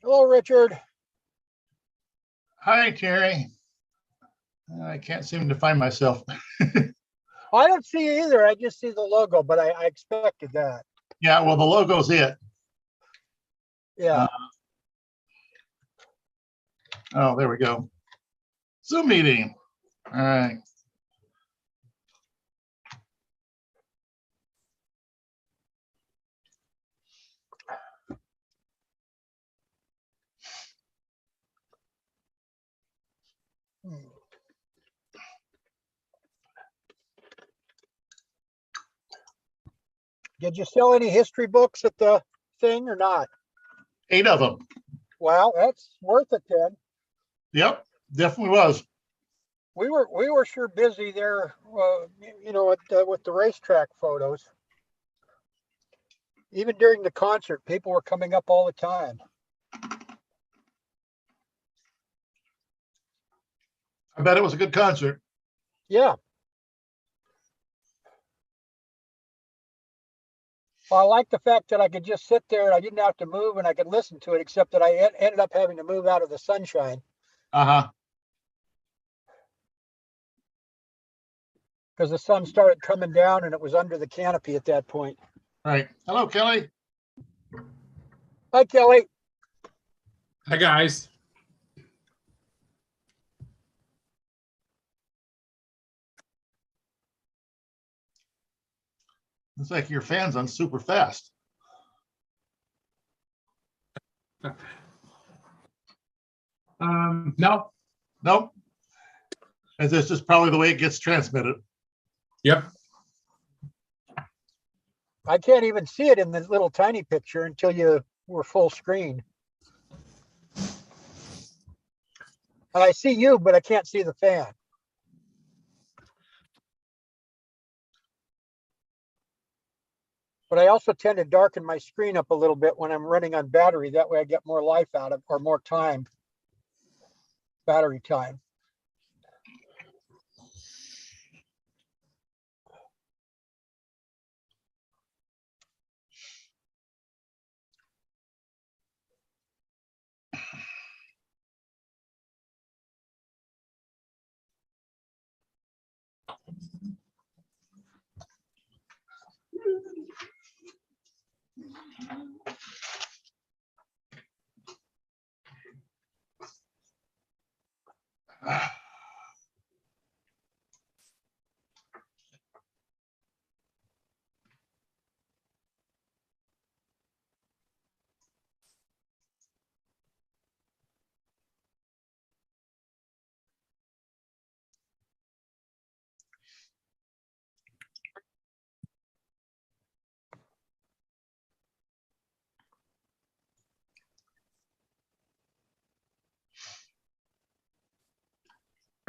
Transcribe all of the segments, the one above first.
Hello, Richard. Hi, Terry. I can't seem to find myself. I don't see you either. I just see the logo, but I expected that. Yeah, well, the logo's it. Yeah. Oh, there we go. Zoom meeting. All right. Did you sell any history books at the thing or not? 8 of them. Wow, that's worth it then. Yep, definitely was. We were sure busy there, with the racetrack photos. Even during the concert, people were coming up all the time. I bet it was a good concert. Yeah. Well, I like the fact that I could just sit there and I didn't have to move and I could listen to it, except that I ended up having to move out of the sunshine Uh-huh. because the sun started coming down and it was under the canopy at that point. Right. Hello, Kelly. Hi, Kelly. Hi, guys. Looks like your fan's on super fast. No. Nope. And this is probably the way it gets transmitted. Yep. I can't even see it in the little tiny picture until you were full screen. And I see you, but I can't see the fan. But I also tend to darken my screen up a little bit when I'm running on battery. That way I get more life out of, or more time, battery time.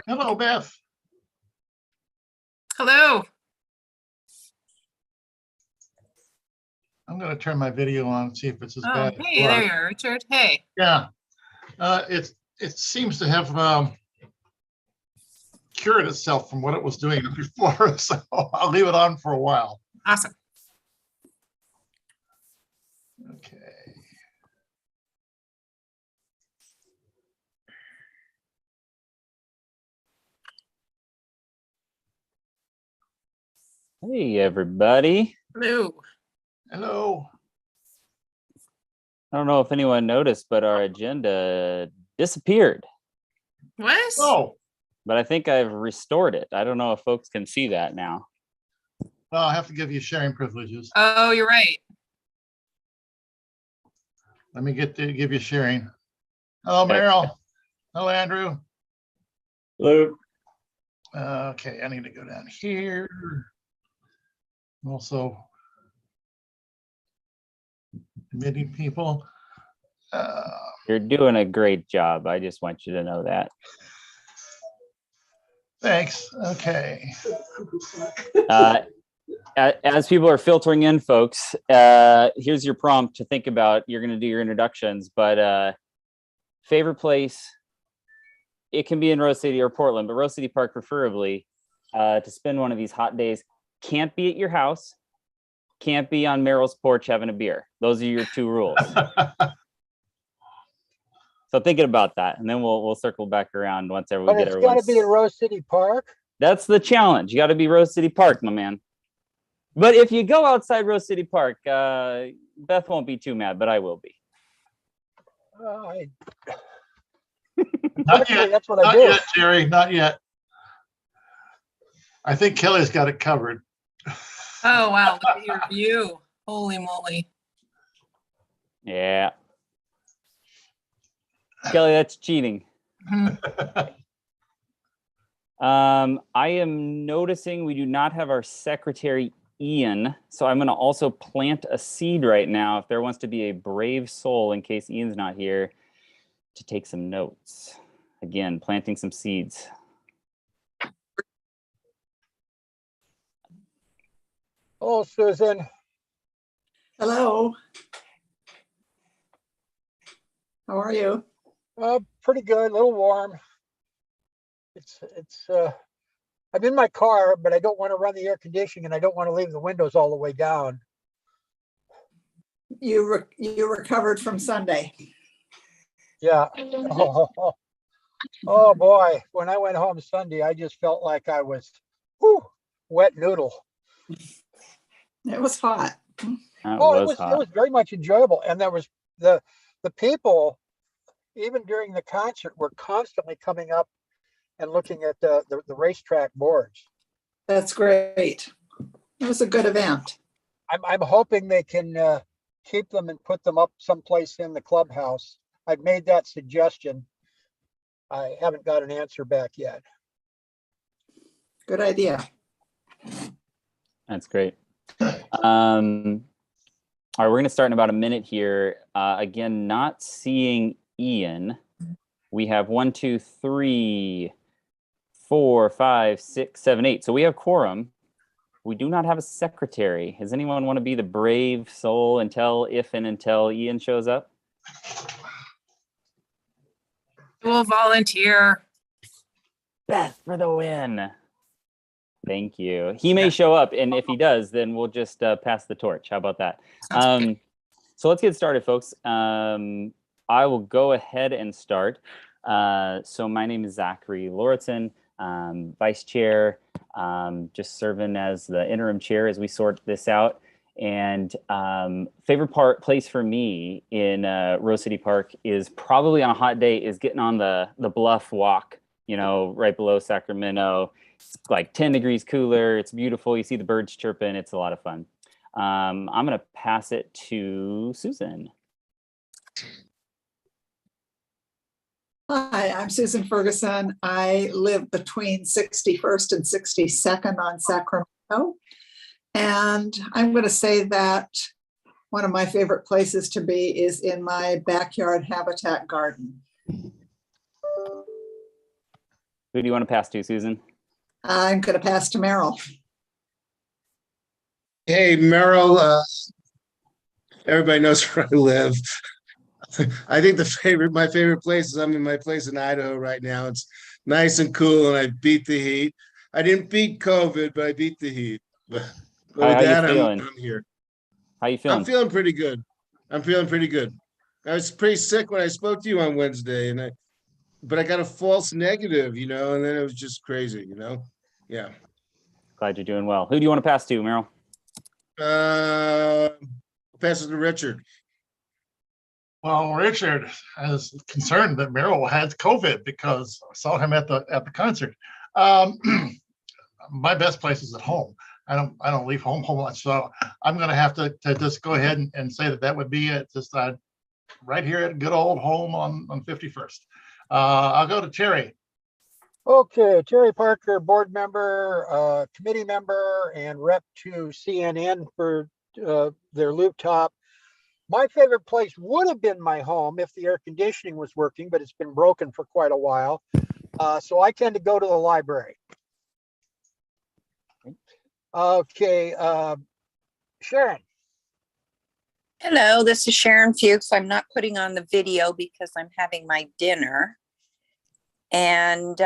Hello, Beth. Hello. I'm going to turn my video on and see if it's as Oh, bad. hey, there you are, Richard. Hey. Yeah. It seems to have cured itself from what it was doing before, so I'll leave it on for a while. Awesome. Okay. Hey, everybody. Hello. Hello. I don't know if anyone noticed, but our agenda disappeared. What? Oh, But I think I've restored it. I don't know if folks can see that now. well, I have to give you sharing privileges. Oh, you're right. Let me give you sharing. Hello, Okay. Meryl. Hello, Andrew. Hello. Okay, I need to go down here. Also, admitting people. You're doing a great job. I just want you to know that. Thanks. Okay. As people are filtering in, folks, here's your prompt to think about. You're going to do your introductions, but favorite place, it can be in Rose City or Portland, but Rose City Park preferably, to spend one of these hot days. Can't be at your house, can't be on Meryl's porch having a beer. Those are your 2 rules. So thinking about that, and then we'll circle back around once we But get it's got to be in everyone's. Rose City Park. That's the challenge. You got to be Rose City Park, my man. But if you go outside Rose City Park, Beth won't be too mad, but I will be. Not Unfortunately, yet, that's what I not do. yet, Terry, not yet. I think Kelly's got it covered. Oh, wow. Look at your view. Holy moly. Yeah. Kelly, that's cheating. Mhm. I am noticing we do not have our secretary, Ian. So I'm going to also plant a seed right now if there wants to be a brave soul in case Ian's not here to take some notes. Again, planting some seeds. Oh, Susan. Hello. How are you? Pretty good, a little warm. I'm in my car, but I don't want to run the air conditioning and I don't want to leave the windows all the way down. You recovered from Sunday. Yeah. Oh boy, when I went home Sunday, I just felt like I was wet noodle. It was hot. That Oh, was it hot. was very much enjoyable. And there was the people, even during the concert, were constantly coming up and looking at the racetrack boards. That's great. It was a good event. I'm hoping they can keep them and put them up someplace in the clubhouse. I've made that suggestion. I haven't got an answer back yet. Good idea. That's great. All right, we're going to start in about a minute here. Again, not seeing Ian. We have 1, 2, 3, 4, 5, 6, 7, 8. So we have quorum. We do not have a secretary. Does anyone want to be the brave soul until Ian shows up? We'll volunteer. Beth for the win. Thank you. He may show up, and if he does, then we'll just pass the torch. How about that? Sounds good. So let's get started, folks. I will go ahead and start. So my name is Zachary Lauritsen, Vice Chair, just serving as the interim chair as we sort this out. And favorite place for me in Rose City Park is probably on a hot day is getting on the bluff walk, right below Sacramento. It's like 10 degrees cooler. It's beautiful. You see the birds chirping. It's a lot of fun. I'm going to pass it to Susan. Hi, I'm Susan Ferguson. I live between 61st and 62nd on Sacramento. And I'm going to say that one of my favorite places to be is in my backyard habitat garden. Who do you want to pass to, Susan? I'm going to pass to Merrill. Hey, Merrill, everybody knows where I live. I think my favorite place is I'm in my place in Idaho right now. It's nice and cool and I beat the heat. I didn't beat COVID, but I beat the heat. But with How you that, feeling? I'm here. How you feeling? I'm feeling pretty good. I was pretty sick when I spoke to you on Wednesday, but I got a false negative, and then it was just crazy, Yeah. Glad you're doing well. Who do you want to pass to, Meryl? Pass it to Richard. Well, Richard is concerned that Merrill has COVID because I saw him at the concert. My best place is at home. I don't leave home whole much, so I'm going to have to just go ahead and say that would be it. Just right here at good old home on 51st. I'll go to Terry. Okay, Terry Parker, board member, committee member, and rep to CNN for their Loop Top. My favorite place would have been my home if the air conditioning was working, but it's been broken for quite a while. So I tend to go to the library. Okay, Sharon. Hello, this is Sharon Fuchs. I'm not putting on the video because I'm having my dinner. And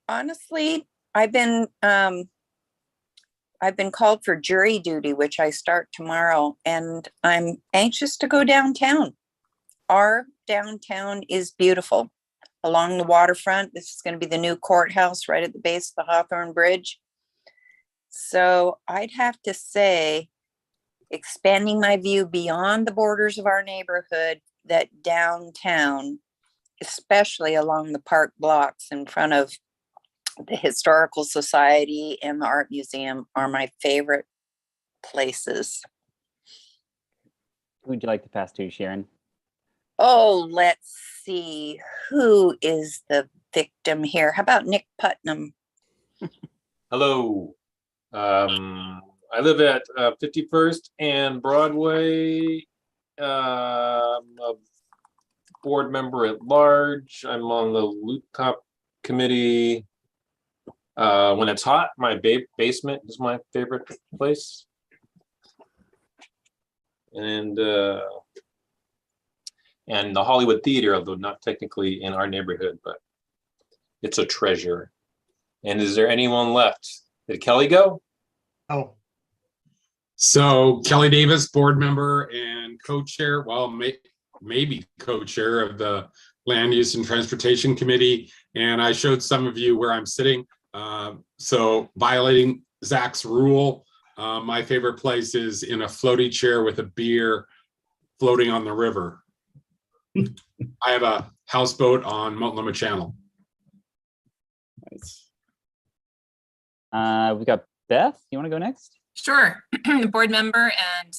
honestly, I've been called for jury duty, which I start tomorrow, and I'm anxious to go downtown. Our downtown is beautiful. Along the waterfront, this is going to be the new courthouse right at the base of the Hawthorne Bridge. So I'd have to say, expanding my view beyond the borders of our neighborhood, that downtown, especially along the park blocks in front of the Historical Society and the Art Museum, are my favorite places. Who would you like to pass to, Sharon? Oh, let's see. Who is the victim here? How about Nick Putnam? Hello. I live at 51st and Broadway. I'm a board member at large. I'm on the Loop Cop committee. When it's hot, my basement is my favorite place. And the Hollywood Theater, although not technically in our neighborhood, but it's a treasure. And is there anyone left? Did Kelly go? Oh, So Kelly Davis, board member and co-chair, well, maybe co-chair of the Land Use and Transportation Committee. And I showed some of you where I'm sitting. So violating Zach's rule, my favorite place is in a floaty chair with a beer floating on the river. I have a houseboat on Multnomah Channel. Nice. We got Beth. You want to go next? Sure. Board member and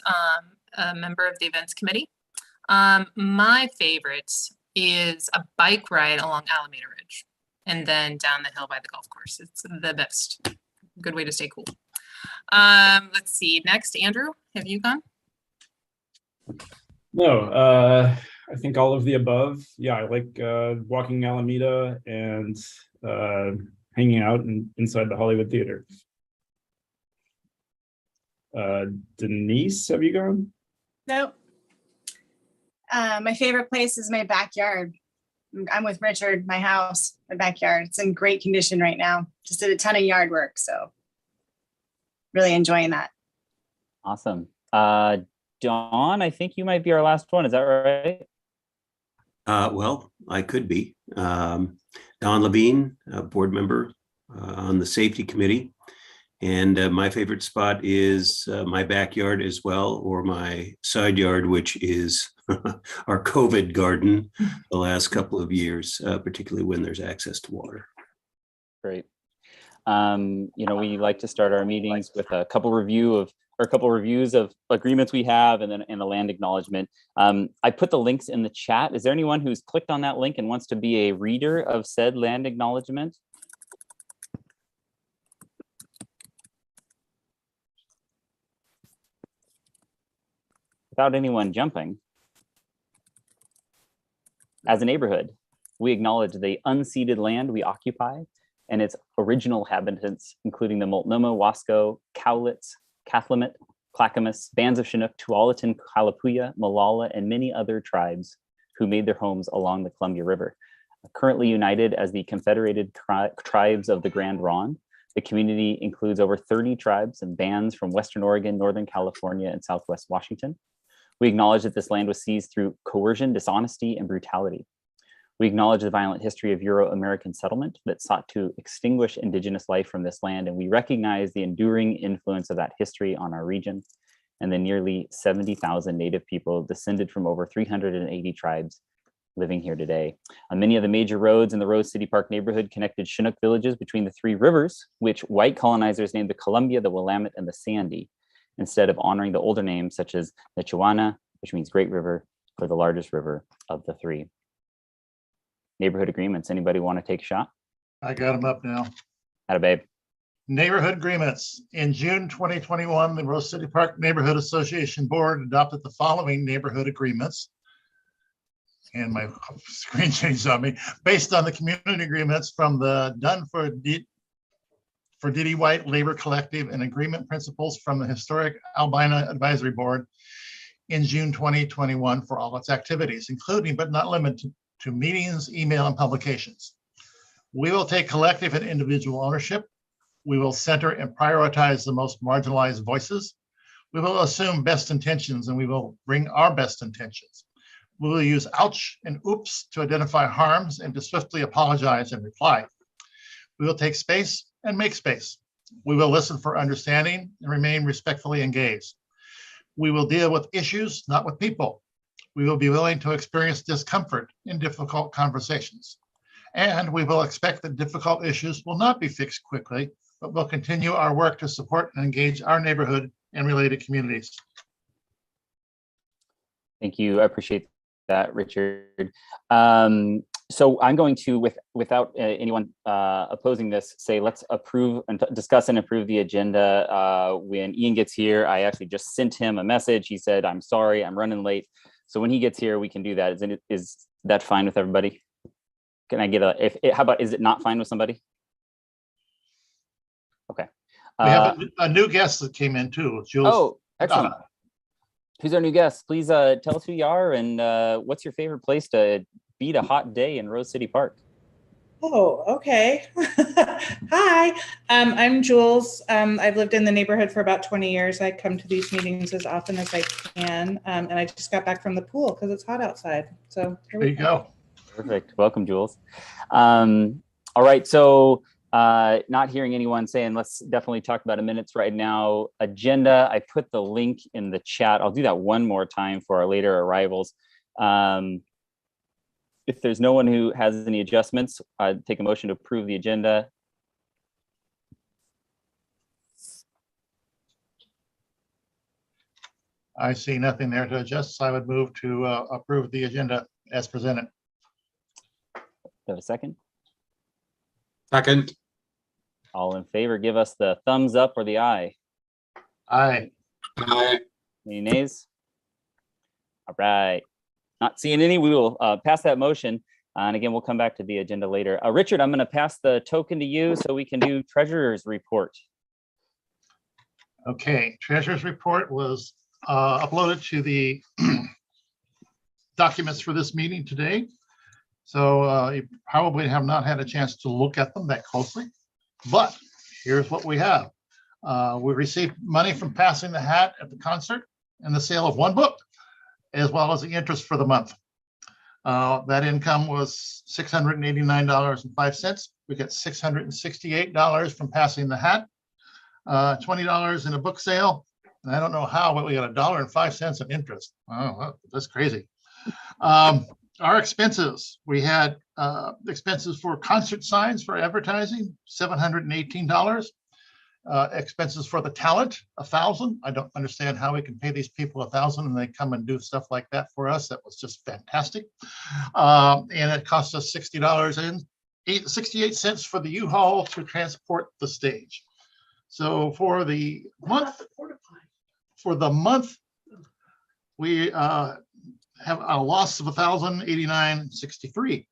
a member of the events committee. My favorite is a bike ride along Alameda Ridge and then down the hill by the golf course. It's the best. Good way to stay cool. Let's see. Next, Andrew, have you gone? No, I think all of the above. Yeah, I like walking Alameda and hanging out inside the Hollywood Theater. Denise, have you gone? Nope. My favorite place is my backyard. I'm with Richard, my house, my backyard. It's in great condition right now. Just did a ton of yard work, so really enjoying that. Awesome. Dawn, I think you might be our last one. Is that right? Well, I could be. Don Levine, a board member on the safety committee. And my favorite spot is my backyard as well, or my side yard, which is our COVID garden the last couple of years, particularly when there's access to water. Great. We like to start our meetings with a couple reviews of agreements we have and then the land acknowledgement. I put the links in the chat. Is there anyone who's clicked on that link and wants to be a reader of said land acknowledgement? Without anyone jumping. As a neighborhood, we acknowledge the unceded land we occupy and its original inhabitants, including the Multnomah, Wasco, Cowlitz, Cathlamet, Clackamas, bands of Chinook, Tualatin, Kalapuya, Molalla, and many other tribes who made their homes along the Columbia River. Currently united as the Confederated Tribes of the Grand Ronde, the community includes over 30 tribes and bands from Western Oregon, Northern California, and Southwest Washington. We acknowledge that this land was seized through coercion, dishonesty, and brutality. We acknowledge the violent history of Euro-American settlement that sought to extinguish indigenous life from this land, and we recognize the enduring influence of that history on our region and the nearly 70,000 Native people descended from over 380 tribes living here today. Many of the major roads in the Rose City Park neighborhood connected Chinook villages between the three rivers, which white colonizers named the Columbia, the Willamette, and the Sandy, instead of honoring the older names such as the Chiwana, which means Great River, for the largest river of the three. Neighborhood agreements. Anybody want to take a shot? I got them up now. Atta babe. Neighborhood agreements. In June 2021, the Rose City Park Neighborhood Association Board adopted the following neighborhood agreements. And my screen changed on me. Based on the community agreements from the Done for Diddy White Labor Collective and agreement principles from the Historic Albina Advisory Board in June 2021 for all its activities, including but not limited to meetings, email, and publications. We will take collective and individual ownership. We will center and prioritize the most marginalized voices. We will assume best intentions and we will bring our best intentions. We will use ouch and oops to identify harms and to swiftly apologize and reply. We will take space and make space. We will listen for understanding and remain respectfully engaged. We will deal with issues, not with people. We will be willing to experience discomfort in difficult conversations. And we will expect that difficult issues will not be fixed quickly, but will continue our work to support and engage our neighborhood and related communities. Thank you. I appreciate that, Richard. So I'm going to, without anyone opposing this, say let's approve and discuss and approve the agenda. When Ian gets here, I actually just sent him a message. He said, I'm sorry, I'm running late. So when he gets here, we can do that. Is that fine with everybody? Can I get how about, is it not fine with somebody? Okay. We have a new guest that came in too, Jules. Oh, excellent. Who's our new guest? Please tell us who you are and what's your favorite place to beat a hot day in Rose City Park? Oh, okay. Hi, I'm Jules. I've lived in the neighborhood for about 20 years. I come to these meetings as often as I can. And I just got back from the pool because it's hot outside. So there you go. Perfect. Welcome, Jules. All right. So not hearing anyone saying, let's definitely talk about minutes right now. Agenda, I put the link in the chat. I'll do that one more time for our later arrivals. If there's no one who has any adjustments, I'd take a motion to approve the agenda. I see nothing there to adjust, so I would move to approve the agenda as presented. Have a second? Second. All in favor, give us the thumbs up or the eye. Aye. Aye. Any nays? All right. Not seeing any, we will pass that motion. And again, we'll come back to the agenda later. Richard, I'm going to pass the token to you so we can do treasurer's report. Okay, treasurer's report was uploaded to the documents for this meeting today. So you probably have not had a chance to look at them that closely, but here's what we have. We received money from passing the hat at the concert and the sale of one book, as well as the interest for the month. That income was $689.05. We got $668 from passing the hat, $20 in a book sale. And I don't know how, but we got $1.05 in interest. Oh, that's crazy. Our expenses, we had expenses for concert signs for advertising, $718. Expenses for the talent, $1,000. I don't understand how we can pay these people $1,000 and they come and do stuff like that for us. That was just fantastic. And it cost us $60 and 68 cents for the U-Haul to transport the stage. So for the month, we have a loss of $1,089.63.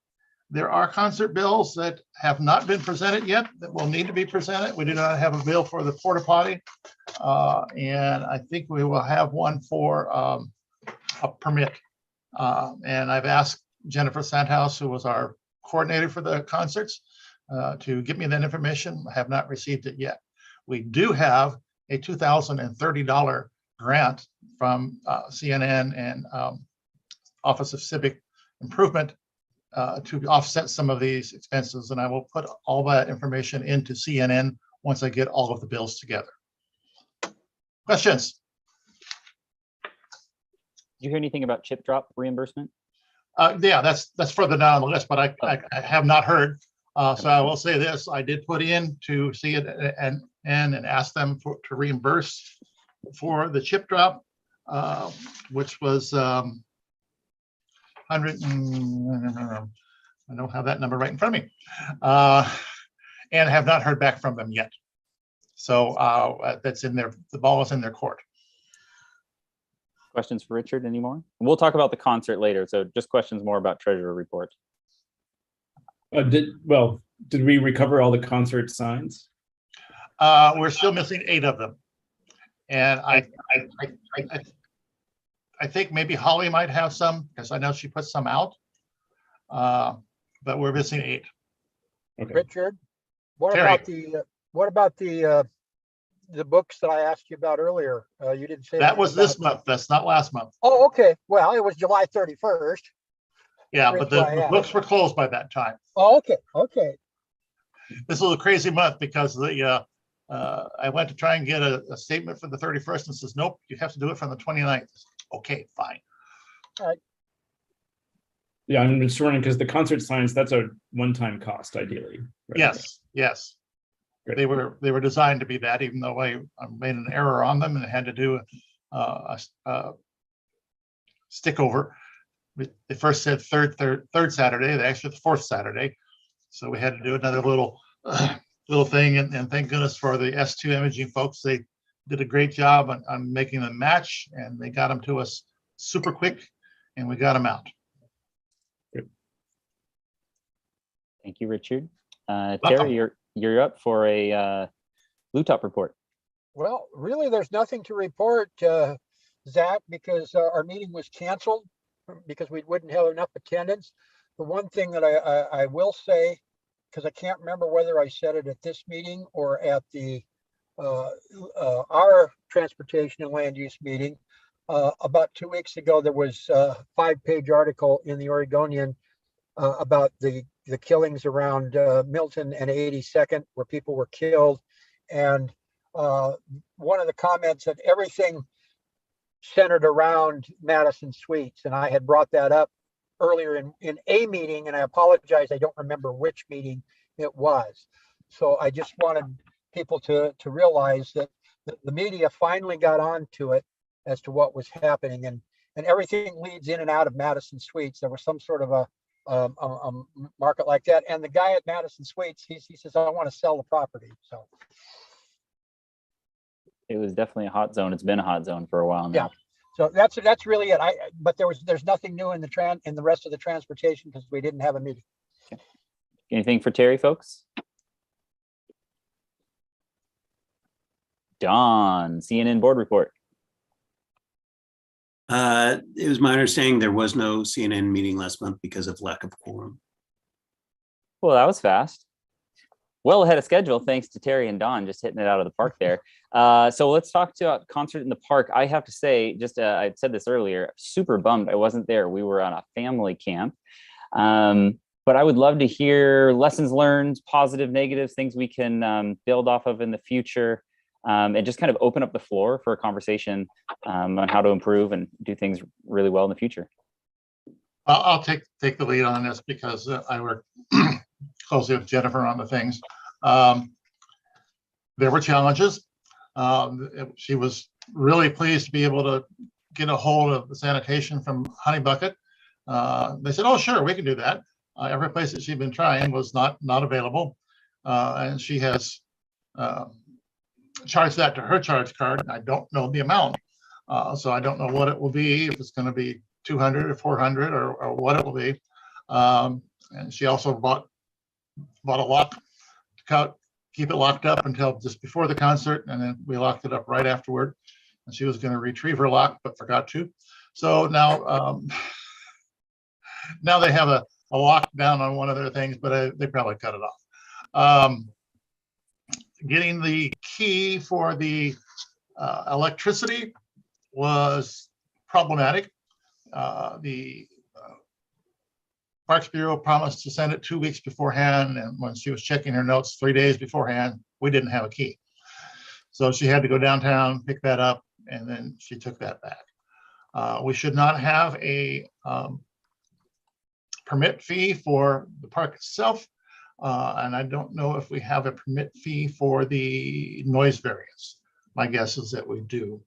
There are concert bills that have not been presented yet that will need to be presented. We do not have a bill for the porta potty. And I think we will have one for a permit. And I've asked Jennifer Sandhouse, who was our coordinator for the concerts, to give me that information. I have not received it yet. We do have a $2,030 grant from CNN and Office of Civic Improvement to offset some of these expenses. And I will put all that information into CNN once I get all of the bills together. Questions? Did you hear anything about chip drop reimbursement? Yeah, that's further down on the list, but I have not heard. So I will say this, I did put in to see it and ask them to reimburse for the chip drop, which was 100 and I don't have that number right in front of me, and have not heard back from them yet. So that's in there. The ball is in their court. Questions for Richard anymore? We'll talk about the concert later. So just questions more about treasurer report. Did we recover all the concert signs? We're still missing 8 of them, and I think maybe Holly might have some because I know she put some out, but we're missing 8. Okay. Richard, what Terry. about the the books that I asked you about earlier. You didn't say. That anything was this about- month. That's not last month. Oh, okay. Well, it was July 31st. Yeah, That's but the why I books were closed by that time. Oh, okay. Okay. This was a crazy month because I went to try and get a statement for the 31st and says, nope, you have to do it from the 29th. Okay, fine. Yeah, I'm just wondering because the concert signs, that's a one-time cost ideally. Right? Yes, yes. Good. They were designed to be that, even though I made an error on them and had to do a stick over. They first said third Saturday, they actually the fourth Saturday. So we had to do another little thing, and thank goodness for the S2 imaging folks. They did a great job on making them match, and they got them to us super quick, and we got them out. Thank you, Richard. Welcome. Terry, you're up for a Blue Top report. Well, really, there's nothing to report, Zach, because our meeting was canceled because we wouldn't have enough attendance. The one thing that I will say, because I can't remember whether I said it at this meeting or at the our transportation and land use meeting, about 2 weeks ago, there was a 5-page article in the Oregonian about the killings around Milton and 82nd, where people were killed. And one of the comments that everything centered around Madison Suites. And I had brought that up earlier in a meeting, and I apologize, I don't remember which meeting it was. So I just wanted people to realize that the media finally got onto it as to what was happening, and everything leads in and out of Madison Suites. There was some sort of a market like that, and the guy at Madison Suites, he says, I want to sell the property. So It was definitely a hot zone. It's been a hot zone for a while now. so that's really it. But there's nothing new in the rest of the transportation because we didn't have a meeting. Anything for Terry, folks? Don, CNN board report. It was my understanding there was no CNN meeting last month because of lack of quorum. Well, that was fast. Well ahead of schedule, thanks to Terry and Don just hitting it out of the park there. So let's talk about concert in the park. I have to say, I said this earlier, super bummed I wasn't there. We were on a family camp. But I would love to hear lessons learned, positive, negatives, things we can build off of in the future, and just kind of open up the floor for a conversation on how to improve and do things really well in the future. I'll take the lead on this because I work closely with Jennifer on the things. There were challenges. She was really pleased to be able to get a hold of the sanitation from Honey Bucket. They said, oh, sure, we can do that. Every place that she'd been trying was not available. And she has charged that to her charge card. I don't know the amount. So I don't know what it will be, if it's going to be 200 or 400 or what it will be. And she also bought a lock to keep it locked up until just before the concert. And then we locked it up right afterward. And she was going to retrieve her lock, but forgot to. So now, now they have a lockdown on one of their things, but they probably cut it off. Getting the key for the electricity was problematic. The Parks Bureau promised to send it 2 weeks beforehand, and when she was checking her notes 3 days beforehand, we didn't have a key. So she had to go downtown, pick that up, and then she took that back. We should not have a permit fee for the park itself, and I don't know if we have a permit fee for the noise variance. My guess is that we do.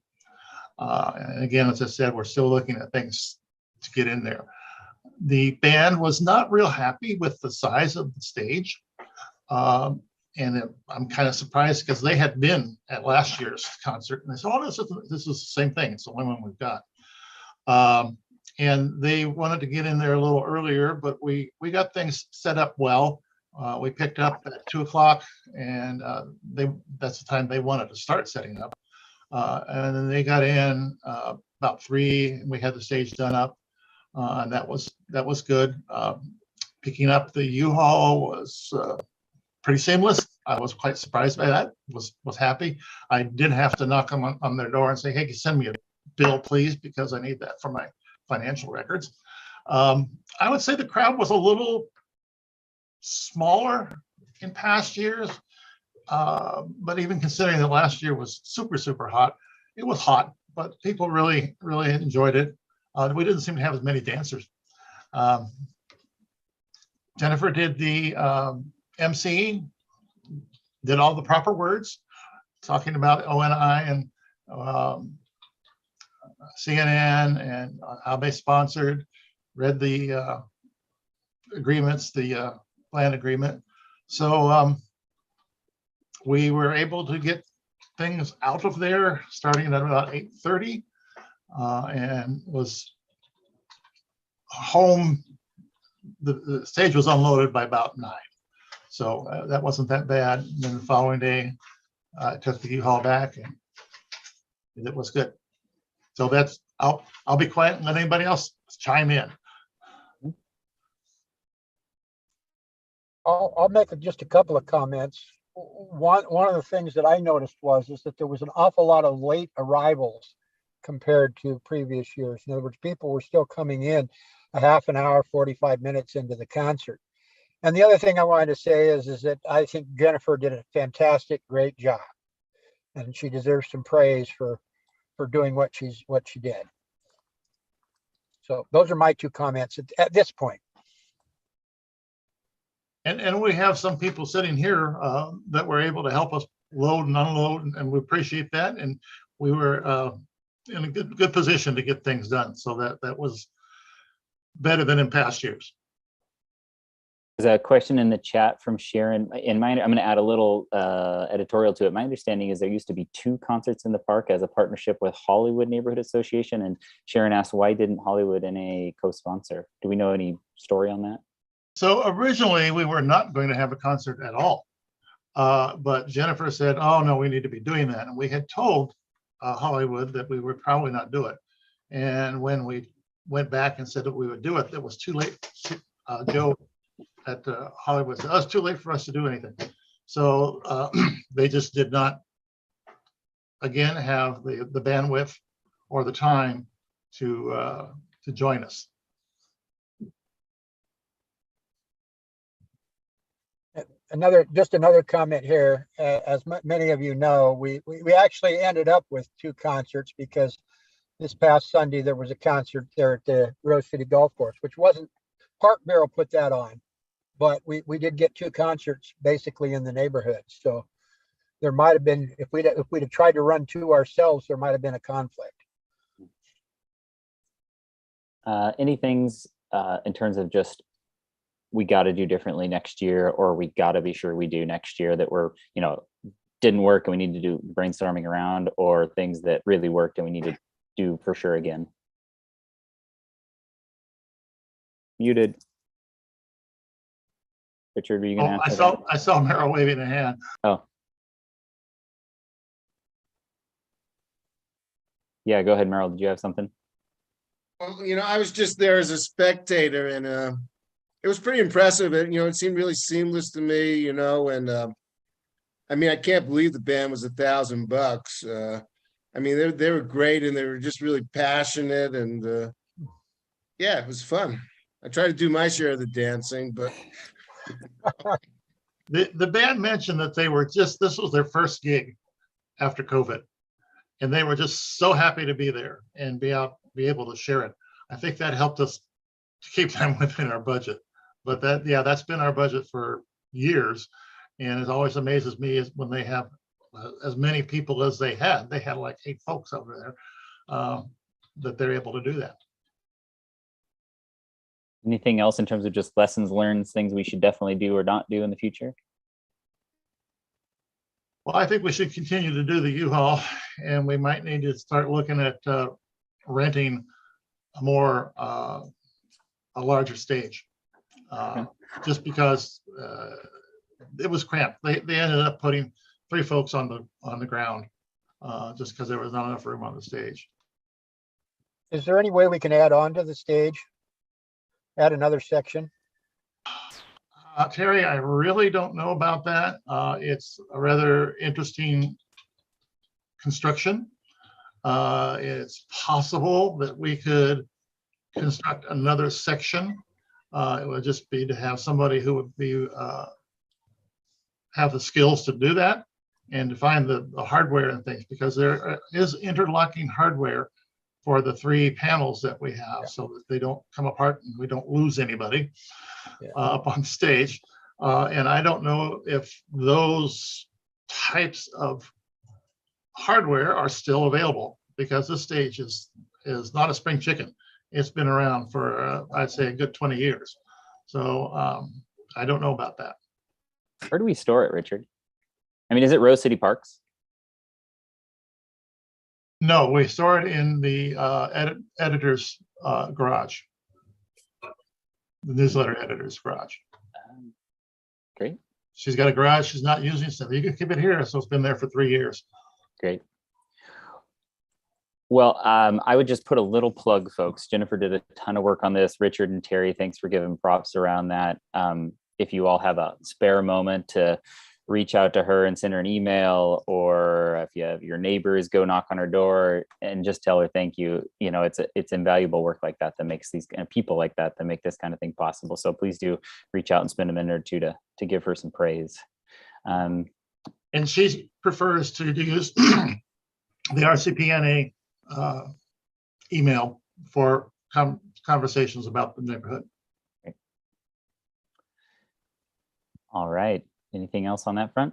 And again, as I said, we're still looking at things to get in there. The band was not real happy with the size of the stage. I'm kind of surprised because they had been at last year's concert and they said, oh, this is the same thing. It's the only one we've got. And they wanted to get in there a little earlier, but we got things set up well. We picked up at 2 o'clock, and that's the time they wanted to start setting up. And then they got in about 3, and we had the stage done up, and that was good. Picking up the U-Haul was pretty seamless. I was quite surprised by that. Was happy. I did have to knock on their door and say, hey, send me a bill, please, because I need that for my financial records. I would say the crowd was a little smaller in past years, but even considering that last year was super hot, it was hot, but people really enjoyed it. We didn't seem to have as many dancers. Jennifer did the MC, did all the proper words, talking about ONI and CNN and how they sponsored, read the agreements, the plan agreement. So we were able to get things out of there starting at about 8:30 and was home. The stage was unloaded by about 9. So that wasn't that bad. And then the following day, I took the U-Haul back and it was good. So that's, I'll be quiet and let anybody else chime in. I'll make just a couple of comments. One of the things that I noticed is that there was an awful lot of late arrivals compared to previous years. In other words, people were still coming in a half an hour, 45 minutes into the concert. And the other thing I wanted to say is that I think Jennifer did a fantastic, great job, and she deserves some praise for doing what she did. So those are my 2 comments at this point. And we have some people sitting here that were able to help us load and unload, and we appreciate that. And we were in a good position to get things done. So that was better than in past years. There's a question in the chat from Sharon. In mind, I'm going to add a little editorial to it. My understanding is there used to be 2 concerts in the park as a partnership with Hollywood Neighborhood Association. And Sharon asked, why didn't Hollywood NA co-sponsor? Do we know any story on that? So originally we were not going to have a concert at all. But Jennifer said, oh no, we need to be doing that. And we had told Hollywood that we would probably not do it. And when we went back and said that we would do it, it was too late. Joe at Hollywood said, oh, it's too late for us to do anything. So they just did not, again, have the bandwidth or the time to join us. Just another comment here. As many of you know, we actually ended up with 2 concerts because this past Sunday there was a concert there at the Rose City Golf Course, which wasn't, Park Bureau put that on, but we did get 2 concerts basically in the neighborhood. So there might have been, if we'd have tried to run 2 ourselves, there might have been a conflict. Any things in terms of just we got to do differently next year, or we got to be sure we do next year that we're, didn't work and we need to do brainstorming around, or things that really worked and we need to do for sure again? Muted. Richard, are you gonna I saw Meryl waving a hand. Oh. Yeah, go ahead, Meryl. Did you have something? Well, I was just there as a spectator, and it was pretty impressive. It seemed really seamless to me, and I mean, I can't believe the band was $1,000. I mean, they were great, and they were just really passionate, and yeah, it was fun. I tried to do my share of the dancing, but the band mentioned that this was their first gig after COVID, and they were just so happy to be there and be able to share it. I think that helped us to keep them within our budget. But that's been our budget for years, and it always amazes me is when they have as many people as they had like 8 folks over there, that they're able to do that. Anything else in terms of just lessons learned, things we should definitely do or not do in the future? Well, I think we should continue to do the U-Haul, and we might need to start looking at renting a larger stage, just because it was cramped. They ended up putting 3 folks on the ground just because there was not enough room on the stage. Is there any way we can add on to the stage? Add another section? Terry, I really don't know about that. It's a rather interesting construction. It's possible that we could construct another section. It would just be to have somebody who would be have the skills to do that and to find the hardware and things, because there is interlocking hardware for the 3 panels that we have, so that they don't come apart and we don't lose anybody up on stage. And I don't know if those types of hardware are still available, because this stage is not a spring chicken. It's been around for I'd say a good 20 years. So I don't know about that. Where do we store it, Richard? I mean, is it Rose City Parks? No, we store it in the editor's garage, the newsletter editor's garage. Great. She's got a garage she's not using, so you can keep it here. So it's been there for 3 years. Great. Well, I would just put a little plug, folks. Jennifer did a ton of work on this. Richard and Terry, thanks for giving props around that. If you all have a spare moment to reach out to her and send her an email, or if you have your neighbors, go knock on her door and just tell her thank you. You know, it's invaluable work like that that makes these kind of people like that make this kind of thing possible. So please do reach out and spend a minute or two to give her some praise. And she prefers to use the RCPNA email for conversations about the neighborhood. All right. Anything else on that front?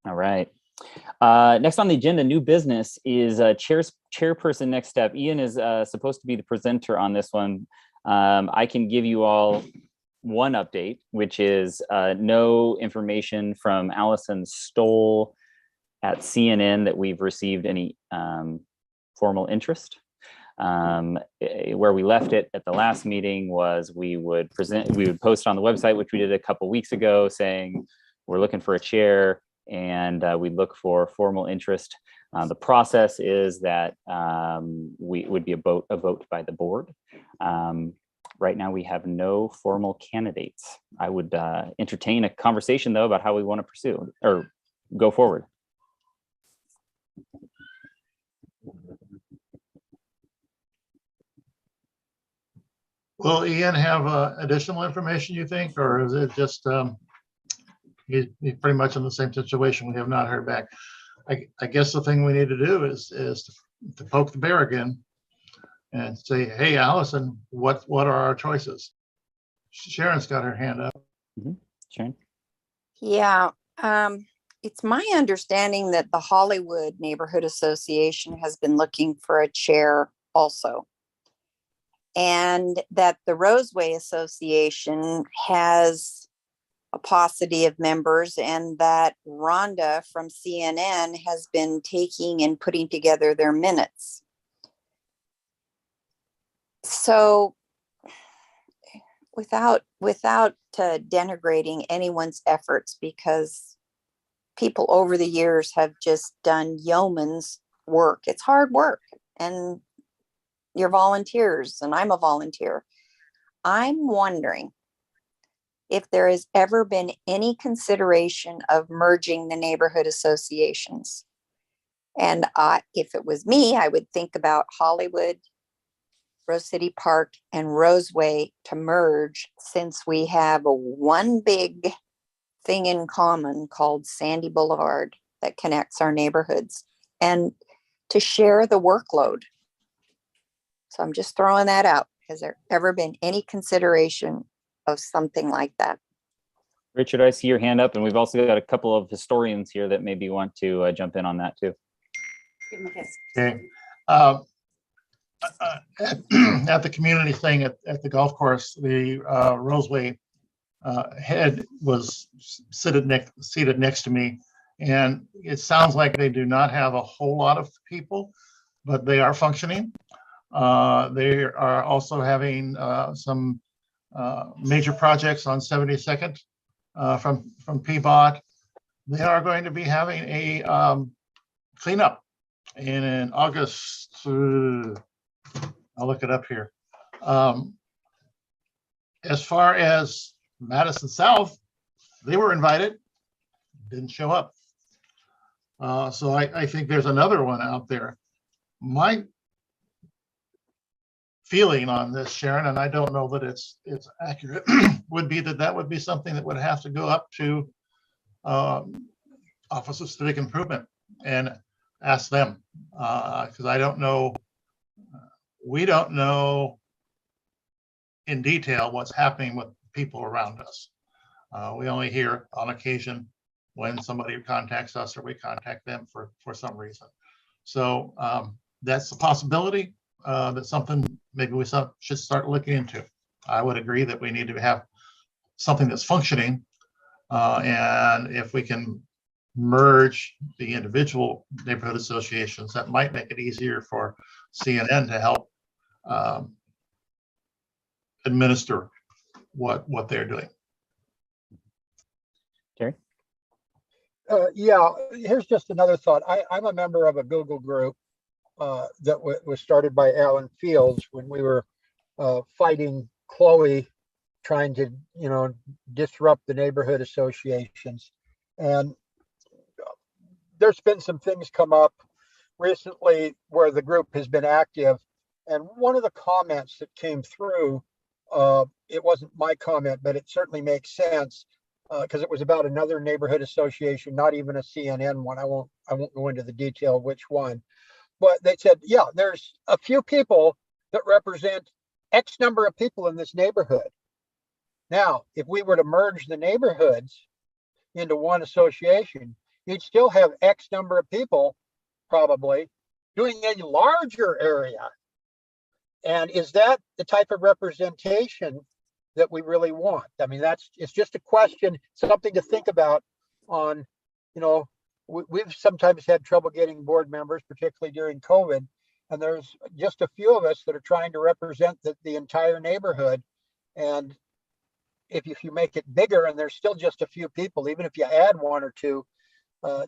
All right. Next on the agenda, new business is chairperson next step. Ian is supposed to be the presenter on this one. I can give you all one update, which is no information from Allison Stoll at CNN that we've received any formal interest. Where we left it at the last meeting was we would post on the website, which we did a couple weeks ago, saying we're looking for a chair, and we look for formal interest. The process is that we would be a vote by the board. Right now, we have no formal candidates. I would entertain a conversation, though, about how we want to pursue or go forward. Will Ian have additional information, you think, or is it just he's pretty much in the same situation? We have not heard back. I guess the thing we need to do is to poke the bear again and say, hey, Allison, what are our choices? Sharon's got her hand up. Mm-hmm. Sharon? Yeah, it's my understanding that the Hollywood Neighborhood Association has been looking for a chair also. And that the Roseway Association has a paucity of members, and that Rhonda from CNN has been taking and putting together their minutes. So without denigrating anyone's efforts, because people over the years have just done yeoman's work. It's hard work, and you're volunteers, and I'm a volunteer. I'm wondering if there has ever been any consideration of merging the neighborhood associations. And if it was me, I would think about Hollywood, Rose City Park, and Roseway to merge, since we have one big thing in common called Sandy Boulevard that connects our neighborhoods, and to share the workload. So I'm just throwing that out. Has there ever been any consideration of something like that? Richard, I see your hand up, and we've also got a couple of historians here that maybe want to jump in on that too. Okay. At the community thing at the golf course, the Roseway head was seated next to me, and it sounds like they do not have a whole lot of people, but they are functioning. They are also having some major projects on 72nd from PBOT. They are going to be having a cleanup in August. I'll look it up here. As far as Madison South, they were invited, didn't show up. So I think there's another one out there. My feeling on this, Sharon, and I don't know that it's accurate, would be that would be something that would have to go up to Office of Civic Improvement and ask them, because I don't know, we don't know in detail what's happening with people around us. We only hear on occasion when somebody contacts us or we contact them for some reason. So that's a possibility. That's something maybe we should start looking into. I would agree that we need to have something that's functioning, and if we can merge the individual neighborhood associations, that might make it easier for CNN to help administer what they're doing. Terry? Yeah, here's just another thought. I'm a member of a Google group that was started by Alan Fields when we were fighting Chloe, trying to, disrupt the neighborhood associations. And there's been some things come up recently where the group has been active. And one of the comments that came through, it wasn't my comment, but it certainly makes sense because it was about another neighborhood association, not even a CNN one. I won't go into the detail of which one. But they said, yeah, there's a few people that represent X number of people in this neighborhood. Now, if we were to merge the neighborhoods into one association, you'd still have X number of people probably doing a larger area. And is that the type of representation that we really want? I mean, it's just a question, something to think about on, we've sometimes had trouble getting board members, particularly during COVID. And there's just a few of us that are trying to represent the entire neighborhood. And if you make it bigger and there's still just a few people, even if you add one or two,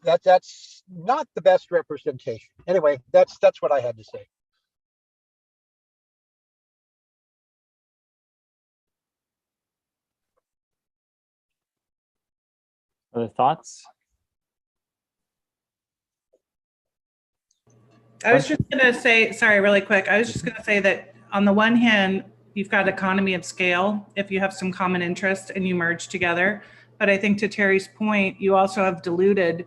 that's not the best representation. Anyway, that's what I had to say. Other thoughts? I was just gonna say, sorry, really quick. I was just gonna say that on the one hand, you've got economy of scale if you have some common interest and you merge together. But I think to Terry's point, you also have diluted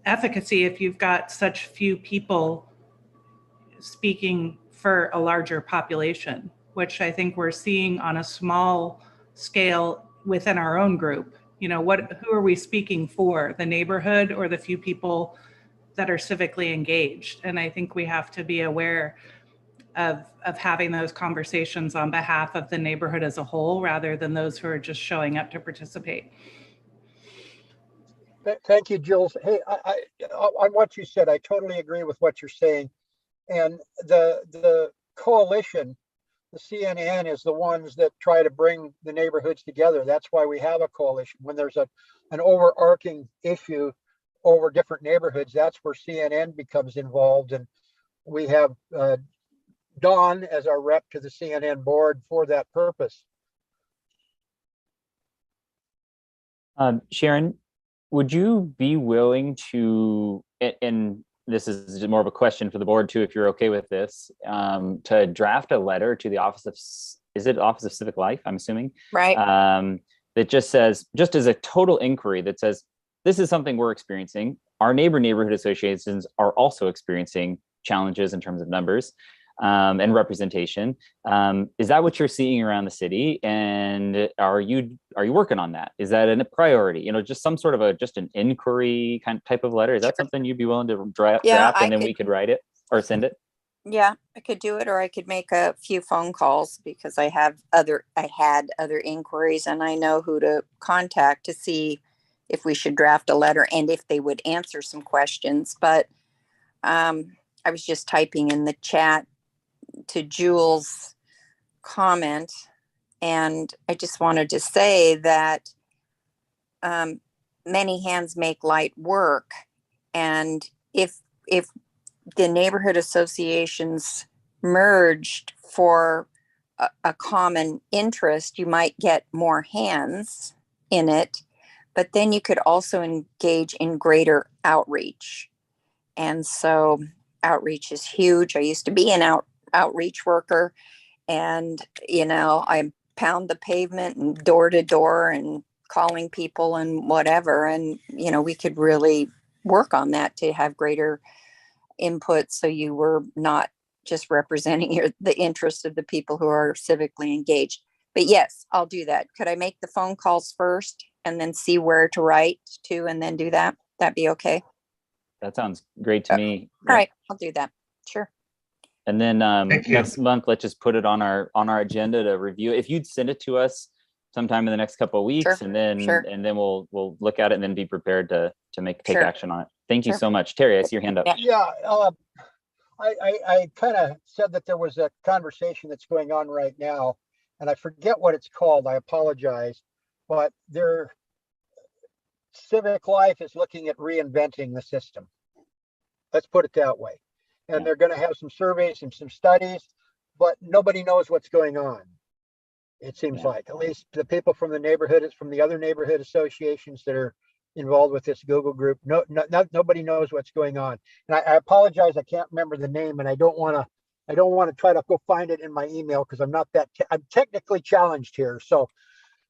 efficacy if you've got such few people speaking for a larger population, which I think we're seeing on a small scale within our own group. Who are we speaking for, the neighborhood or the few people that are civically engaged? And I think we have to be aware of having those conversations on behalf of the neighborhood as a whole, rather than those who are just showing up to participate. Thank you, Jules. Hey, on what you said, I totally agree with what you're saying. And the coalition, the CNN, is the ones that try to bring the neighborhoods together. That's why we have a coalition. When there's an overarching issue over different neighborhoods, that's where CNN becomes involved. And we have Dawn as our rep to the CNN board for that purpose. Sharon, would you be willing to, and this is more of a question for the board too, if you're okay with this, to draft a letter to the Office of, Office of Civic Life, I'm assuming? Right. That just says, just as a total inquiry that says, this is something we're experiencing. Our neighborhood associations are also experiencing challenges in terms of numbers and representation. Is that what you're seeing around the city? And are you working on that? Is that a priority? Just some sort of just an inquiry kind of type of letter. Is that something you'd be willing to draft and then we could write it or send it? Yeah, I could do it, or I could make a few phone calls because I had other inquiries and I know who to contact to see if we should draft a letter and if they would answer some questions. But I was just typing in the chat to Jules' comment, and I just wanted to say that many hands make light work. And if the neighborhood associations merged for a common interest, you might get more hands in it, but then you could also engage in greater outreach. And so outreach is huge. I used to be an outreach worker, and, I pound the pavement and door to door and calling people and whatever. And, we could really work on that to have greater input. So you were not just representing the interests of the people who are civically engaged. But yes, I'll do that. Could I make the phone calls first and then see where to write to and then do that? That'd be okay. That sounds great to me. All right, I'll do that. Sure. And then Thank you. next month, let's just put it on our agenda to review. If you'd send it to us sometime in the next couple of weeks, Sure, and then sure. we'll look at it and then be prepared to take Sure. action on it. Thank you Sure. so much, Terry. I see your hand up. Yeah. Yeah, I kind of said that there was a conversation that's going on right now, and I forget what it's called. I apologize, but their civic life is looking at reinventing the system. Let's put it that way. And Yeah. they're going to have some surveys and some studies, but nobody knows what's going on. It seems Yeah. like, at least the people from the neighborhood, it's from the other neighborhood associations that are involved with this Google group. Nobody knows what's going on. And I apologize, I can't remember the name, and I don't want to try to go find it in my email because I'm not that, I'm technically challenged here. So,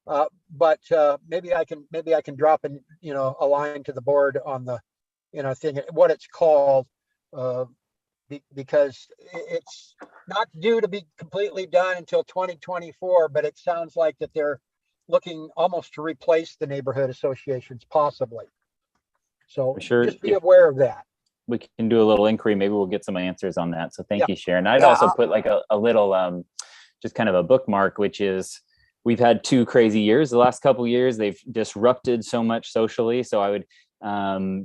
but maybe I can drop a line to the board on the, thing, what it's called, because it's not due to be completely done until 2024, but it sounds like that they're looking almost to replace the neighborhood associations possibly. So Sure. just be aware of that. We can do a little inquiry. Maybe we'll get some answers on that. So thank Yeah. you, Sharon. I'd Yeah, also put like a little, just kind of a bookmark, which is we've had 2 crazy years. The last couple of years, they've disrupted so much socially. So I would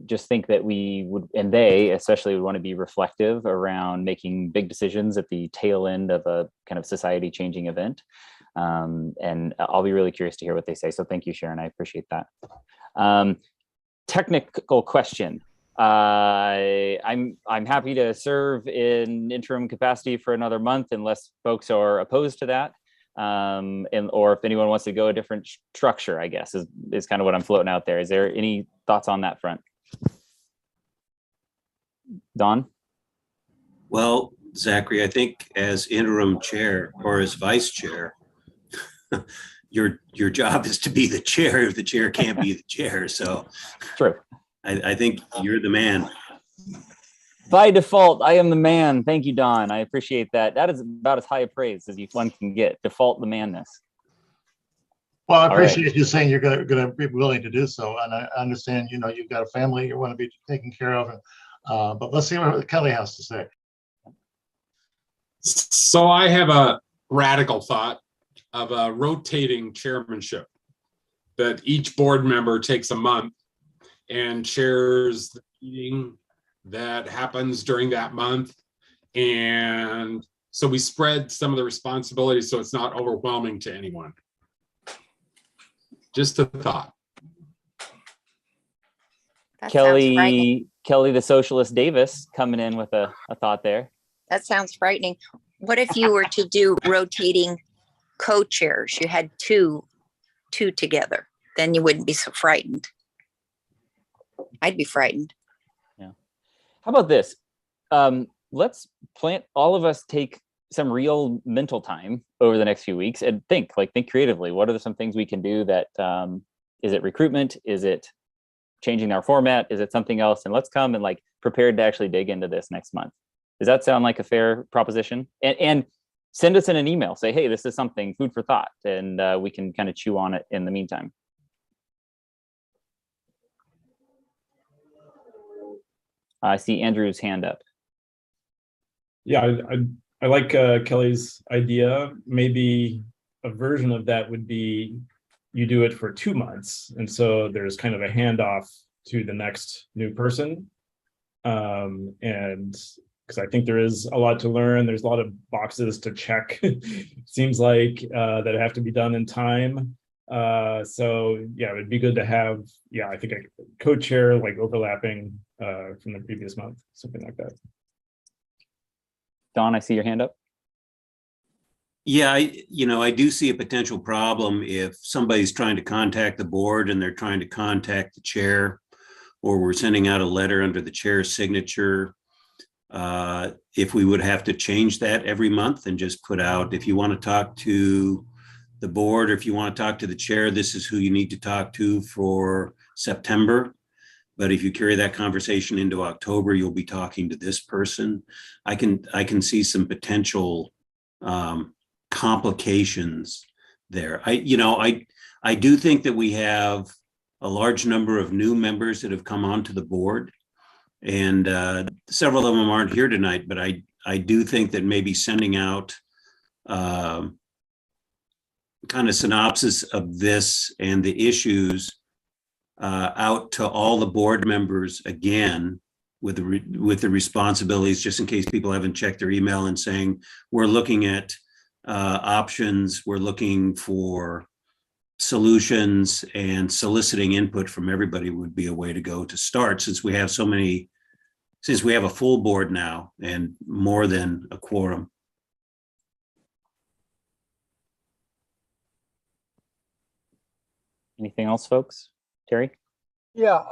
just think that we would, and they especially would want to be reflective around making big decisions at the tail end of a kind of society changing event. And I'll be really curious to hear what they say. So thank you, Sharon. I appreciate that. Technical question. I'm happy to serve in interim capacity for another month unless folks are opposed to that. Or if anyone wants to go a different structure, I guess is kind of what I'm floating out there. Is there any thoughts on that front? Don? Well, Zachary, I think as interim chair or as vice chair, your job is to be the chair if the chair can't be the chair. So True. I think you're the man. By default, I am the man. Thank you, Don. I appreciate that. That is about as high a praise as one can get. Default the manness. Well, I All right. appreciate you saying you're going to be willing to do so. And I understand, you've got a family you want to be taken care of. But let's see what Kelly has to say. So I have a radical thought of a rotating chairmanship, that each board member takes a month and chairs the meeting that happens during that month. And so we spread some of the responsibilities so it's not overwhelming to anyone. Just a thought. That sounds frightening. Kelly, the socialist Davis coming in with a thought there. That sounds frightening. What if you were to do rotating co-chairs? You had two together, then you wouldn't be so frightened. I'd be frightened. Yeah. How about this? Let's all of us take some real mental time over the next few weeks and think creatively. What are some things we can do that, is it recruitment? Is it changing our format? Is it something else? And let's come and prepared to actually dig into this next month. Does that sound like a fair proposition? And send us in an email, say, hey, this is something, food for thought, and we can kind of chew on it in the meantime. I see Andrew's hand up. Yeah, I like Kelly's idea. Maybe a version of that would be you do it for 2 months. And so there's kind of a handoff to the next new person. And because I think there is a lot to learn, there's a lot of boxes to check. Seems like that have to be done in time. So yeah, it'd be good to have, I think a co-chair overlapping from the previous month, something like that. Don, I see your hand up. Yeah, I do see a potential problem if somebody's trying to contact the board and they're trying to contact the chair, or we're sending out a letter under the chair's signature. If we would have to change that every month and just put out, if you want to talk to the board, or if you want to talk to the chair, this is who you need to talk to for September. But if you carry that conversation into October, you'll be talking to this person. I can see some potential complications there. I do think that we have a large number of new members that have come onto the board, and several of them aren't here tonight, but I do think that maybe sending out kind of synopsis of this and the issues out to all the board members again with the responsibilities, just in case people haven't checked their email, and saying, we're looking at options, we're looking for solutions, and soliciting input from everybody would be a way to go to start, since we have a full board now and more than a quorum. Anything else, folks? Terry? Yeah,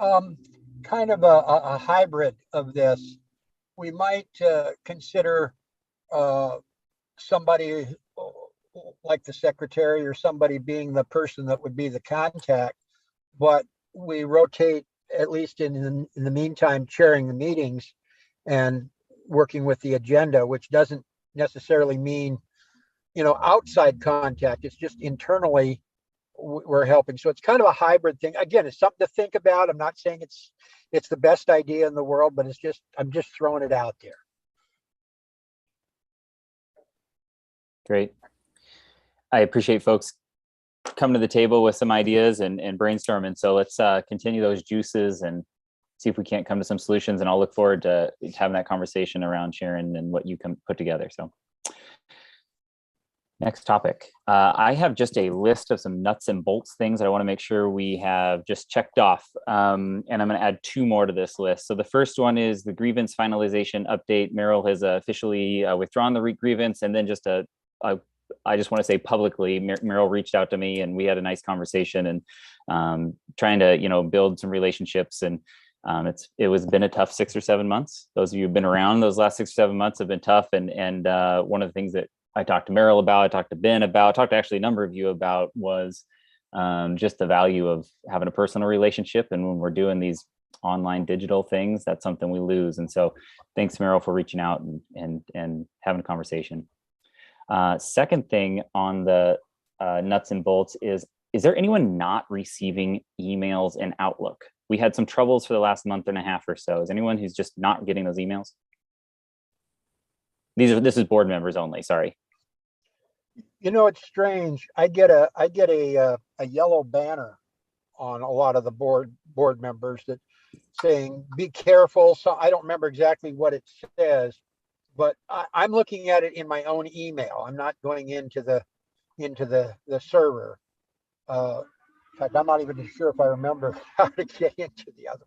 kind of a hybrid of this. We might consider somebody like the secretary or somebody being the person that would be the contact, but we rotate, at least in the meantime, chairing the meetings and working with the agenda, which doesn't necessarily mean, outside contact. It's just internally we're helping. So it's kind of a hybrid thing. Again, it's something to think about. I'm not saying it's the best idea in the world, but I'm just throwing it out there. Great. I appreciate folks coming to the table with some ideas and brainstorming. So let's continue those juices and see if we can't come to some solutions. And I'll look forward to having that conversation around Sharon and what you can put together. So next topic. I have just a list of some nuts and bolts things that I want to make sure we have just checked off. And I'm going to add 2 more to this list. So the first one is the grievance finalization update. Merrill has officially withdrawn the grievance. And then I just want to say publicly, Merrill reached out to me and we had a nice conversation and trying to, build some relationships. And it was been a tough 6 or 7 months. Those of you who've been around, those last 6 or 7 months have been tough. And one of the things that I talked to Merrill about, I talked to Ben about, talked to actually a number of you about was just the value of having a personal relationship. And when we're doing these online digital things, that's something we lose. And so thanks, Merrill, for reaching out and having a conversation. Second thing on the nuts and bolts is there anyone not receiving emails in Outlook? We had some troubles for the last month and a half or so. Is anyone who's just not getting those emails? This is board members only, sorry. It's strange. I get a yellow banner on a lot of the board members that saying, be careful. So I don't remember exactly what it says, but I'm looking at it in my own email. I'm not going into the server. In fact, I'm not even sure if I remember how to get into the other.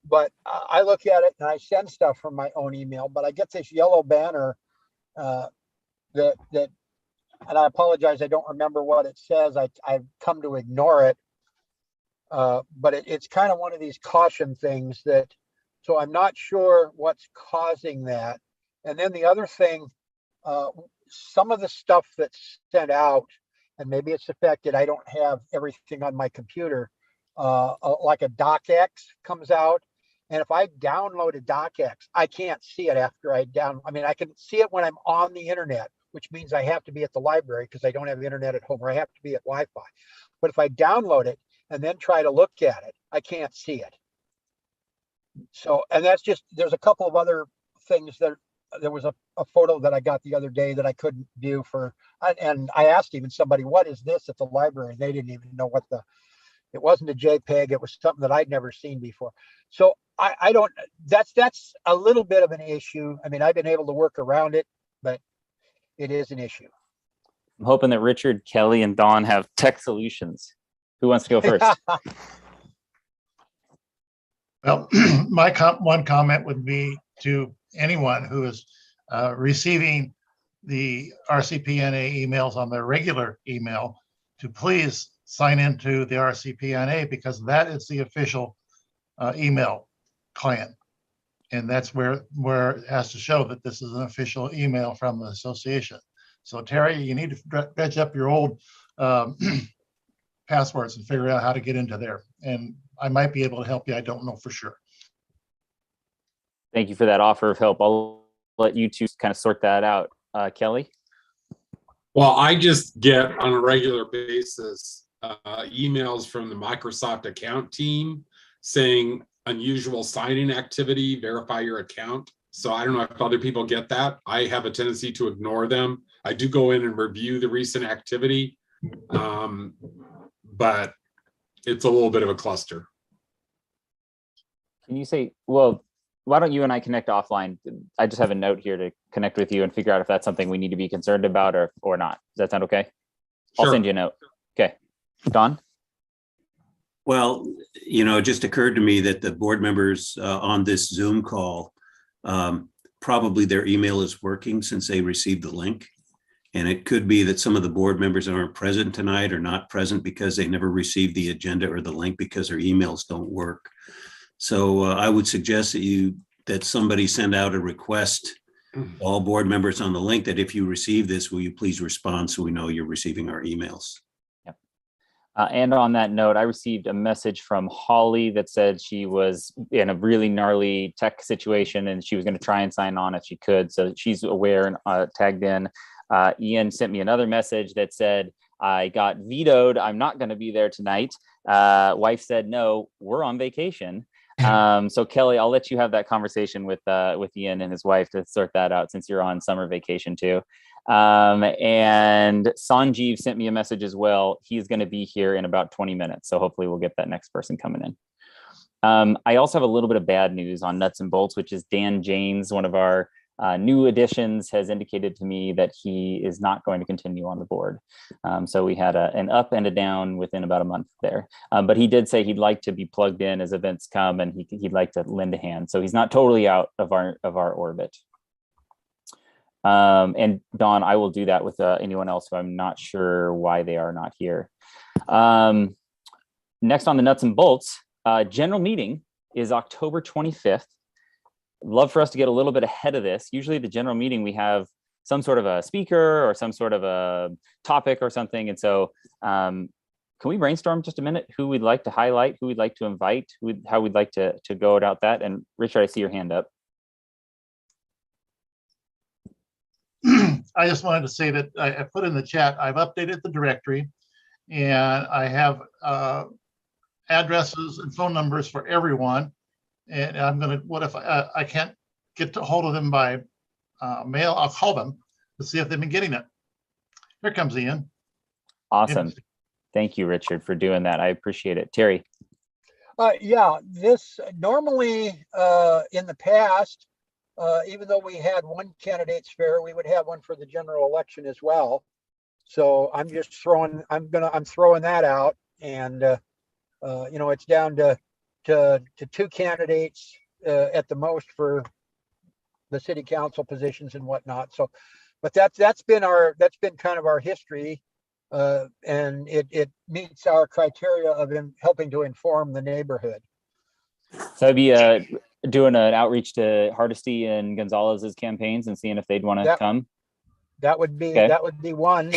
But I look at it and I send stuff from my own email, but I get this yellow banner that, and I apologize, I don't remember what it says. I've come to ignore it. But it's kind of one of these caution things so I'm not sure what's causing that. And then the other thing, some of the stuff that's sent out, and maybe it's the fact that I don't have everything on my computer, like a docx comes out. And if I download a docx, I can't see it after I can see it when I'm on the internet, which means I have to be at the library because I don't have internet at home, or I have to be at Wi-Fi. But if I download it and then try to look at it, I can't see it. So, and there's a couple of other things that there was a photo that I got the other day that I couldn't view and I asked even somebody, what is this at the library? They didn't even know it wasn't a JPEG. It was something that I'd never seen before. So that's a little bit of an issue. I mean, I've been able to work around it, but it is an issue. I'm hoping that Richard, Kelly, and Dawn have tech solutions. Who wants to go first? Well, one comment would be to anyone who is receiving the RCPNA emails on their regular email to please sign into the RCPNA, because that is the official email client. And that's where it has to show that this is an official email from the association. So Terry, you need to dredge up your old passwords and figure out how to get into there. And I might be able to help you. I don't know for sure. Thank you for that offer of help. I'll let you two kind of sort that out. Kelly? Well, I just get on a regular basis emails from the Microsoft account team saying unusual signing activity, verify your account. So I don't know if other people get that. I have a tendency to ignore them. I do go in and review the recent activity, but it's a little bit of a cluster. Can you say, well, why don't you and I connect offline? I just have a note here to connect with you and figure out if that's something we need to be concerned about or not. Does that sound okay? I'll Sure. send you a note. Okay. Don? Well, it just occurred to me that the board members on this Zoom call, probably their email is working since they received the link. And it could be that some of the board members that aren't present tonight are not present because they never received the agenda or the link because their emails don't work. So I would suggest that somebody send out a request to all board members on the link that if you receive this, will you please respond so we know you're receiving our emails. Yep. And on that note, I received a message from Holly that said she was in a really gnarly tech situation and she was going to try and sign on if she could. So she's aware and tagged in. Ian sent me another message that said, I got vetoed. I'm not going to be there tonight. Wife said, no, we're on vacation. So Kelly, I'll let you have that conversation with Ian and his wife to sort that out since you're on summer vacation too. And Sanjeev sent me a message as well. He's going to be here in about 20 minutes. So hopefully we'll get that next person coming in. I also have a little bit of bad news on nuts and bolts, which is Dan James, one of our new additions, has indicated to me that he is not going to continue on the board. So we had an up and a down within about a month there. But he did say he'd like to be plugged in as events come, and he'd like to lend a hand. So he's not totally out of our orbit. And Dawn, I will do that with anyone else who I'm not sure why they are not here. Next on the nuts and bolts, general meeting is October 25th. Love for us to get a little bit ahead of this. Usually the general meeting, we have some sort of a speaker or some sort of a topic or something. And so can we brainstorm just a minute who we'd like to highlight, who we'd like to invite, how we'd like to go about that? And Richard, I see your hand up. I just wanted to say that I put in the chat, I've updated the directory and I have addresses and phone numbers for everyone. And I'm going to, what if I can't get a hold of them by mail? I'll call them to see if they've been getting it. Here comes Ian. Awesome. Thank you, Richard, for doing that. I appreciate it. Terry. Yeah, this normally in the past, even though we had one candidates fair, we would have one for the general election as well. So I'm just throwing, I'm throwing that out, and it's down to two candidates at the most for the city council positions and whatnot. So, but that's been kind of our history, and it meets our criteria of helping to inform the neighborhood. So I'd be doing an outreach to Hardesty and Gonzalez's campaigns and seeing if they'd want to come. That would be one.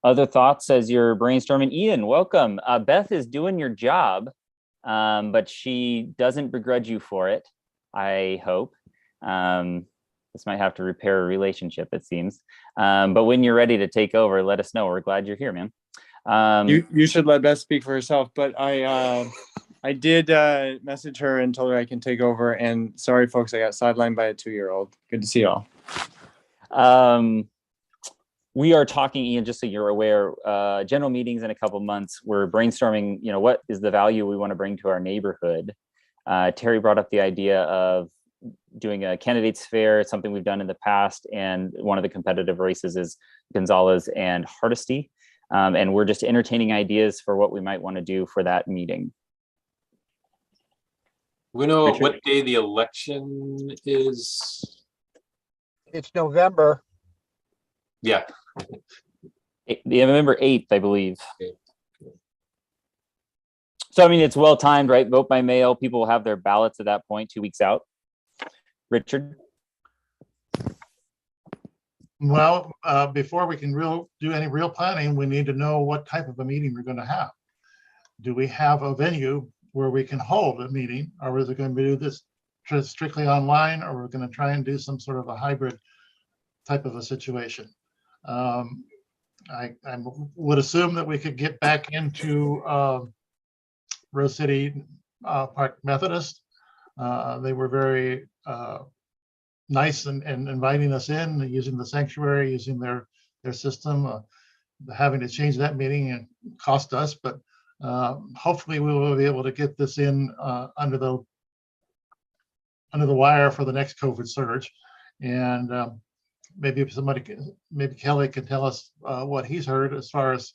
Other thoughts as you're brainstorming? Ian, welcome. Beth is doing your job, but she doesn't begrudge you for it, I hope. This might have to repair a relationship, it seems. But when you're ready to take over, let us know. We're glad you're here, man. You should let Beth speak for herself, but I did message her and told her I can take over. And sorry, folks, I got sidelined by a 2-year-old. Good to see you all. We are talking, Ian, just so you're aware, general meetings in a couple months. We're brainstorming, what is the value we want to bring to our neighborhood. Terry brought up the idea of doing a candidates fair. It's something we've done in the past. And one of the competitive races is Gonzalez and Hardesty. And we're just entertaining ideas for what we might want to do for that meeting. We know Richard? what day the election is. It's November. Yeah. November 8th, I believe. So, I mean, it's well timed, right? Vote by mail. People will have their ballots at that point, 2 weeks out. Richard? Well, before we can do any real planning, we need to know what type of a meeting we're going to have. Do we have a venue where we can hold a meeting, or is it going to do this strictly online, or we're going to try and do some sort of a hybrid type of a situation? I would assume that we could get back into Rose City Park Methodist. They were very nice and inviting us in, using the sanctuary, using their system. Having to change that meeting and cost us, but hopefully we will be able to get this in under the wire for the next COVID surge. And maybe if maybe Kelly can tell us what he's heard as far as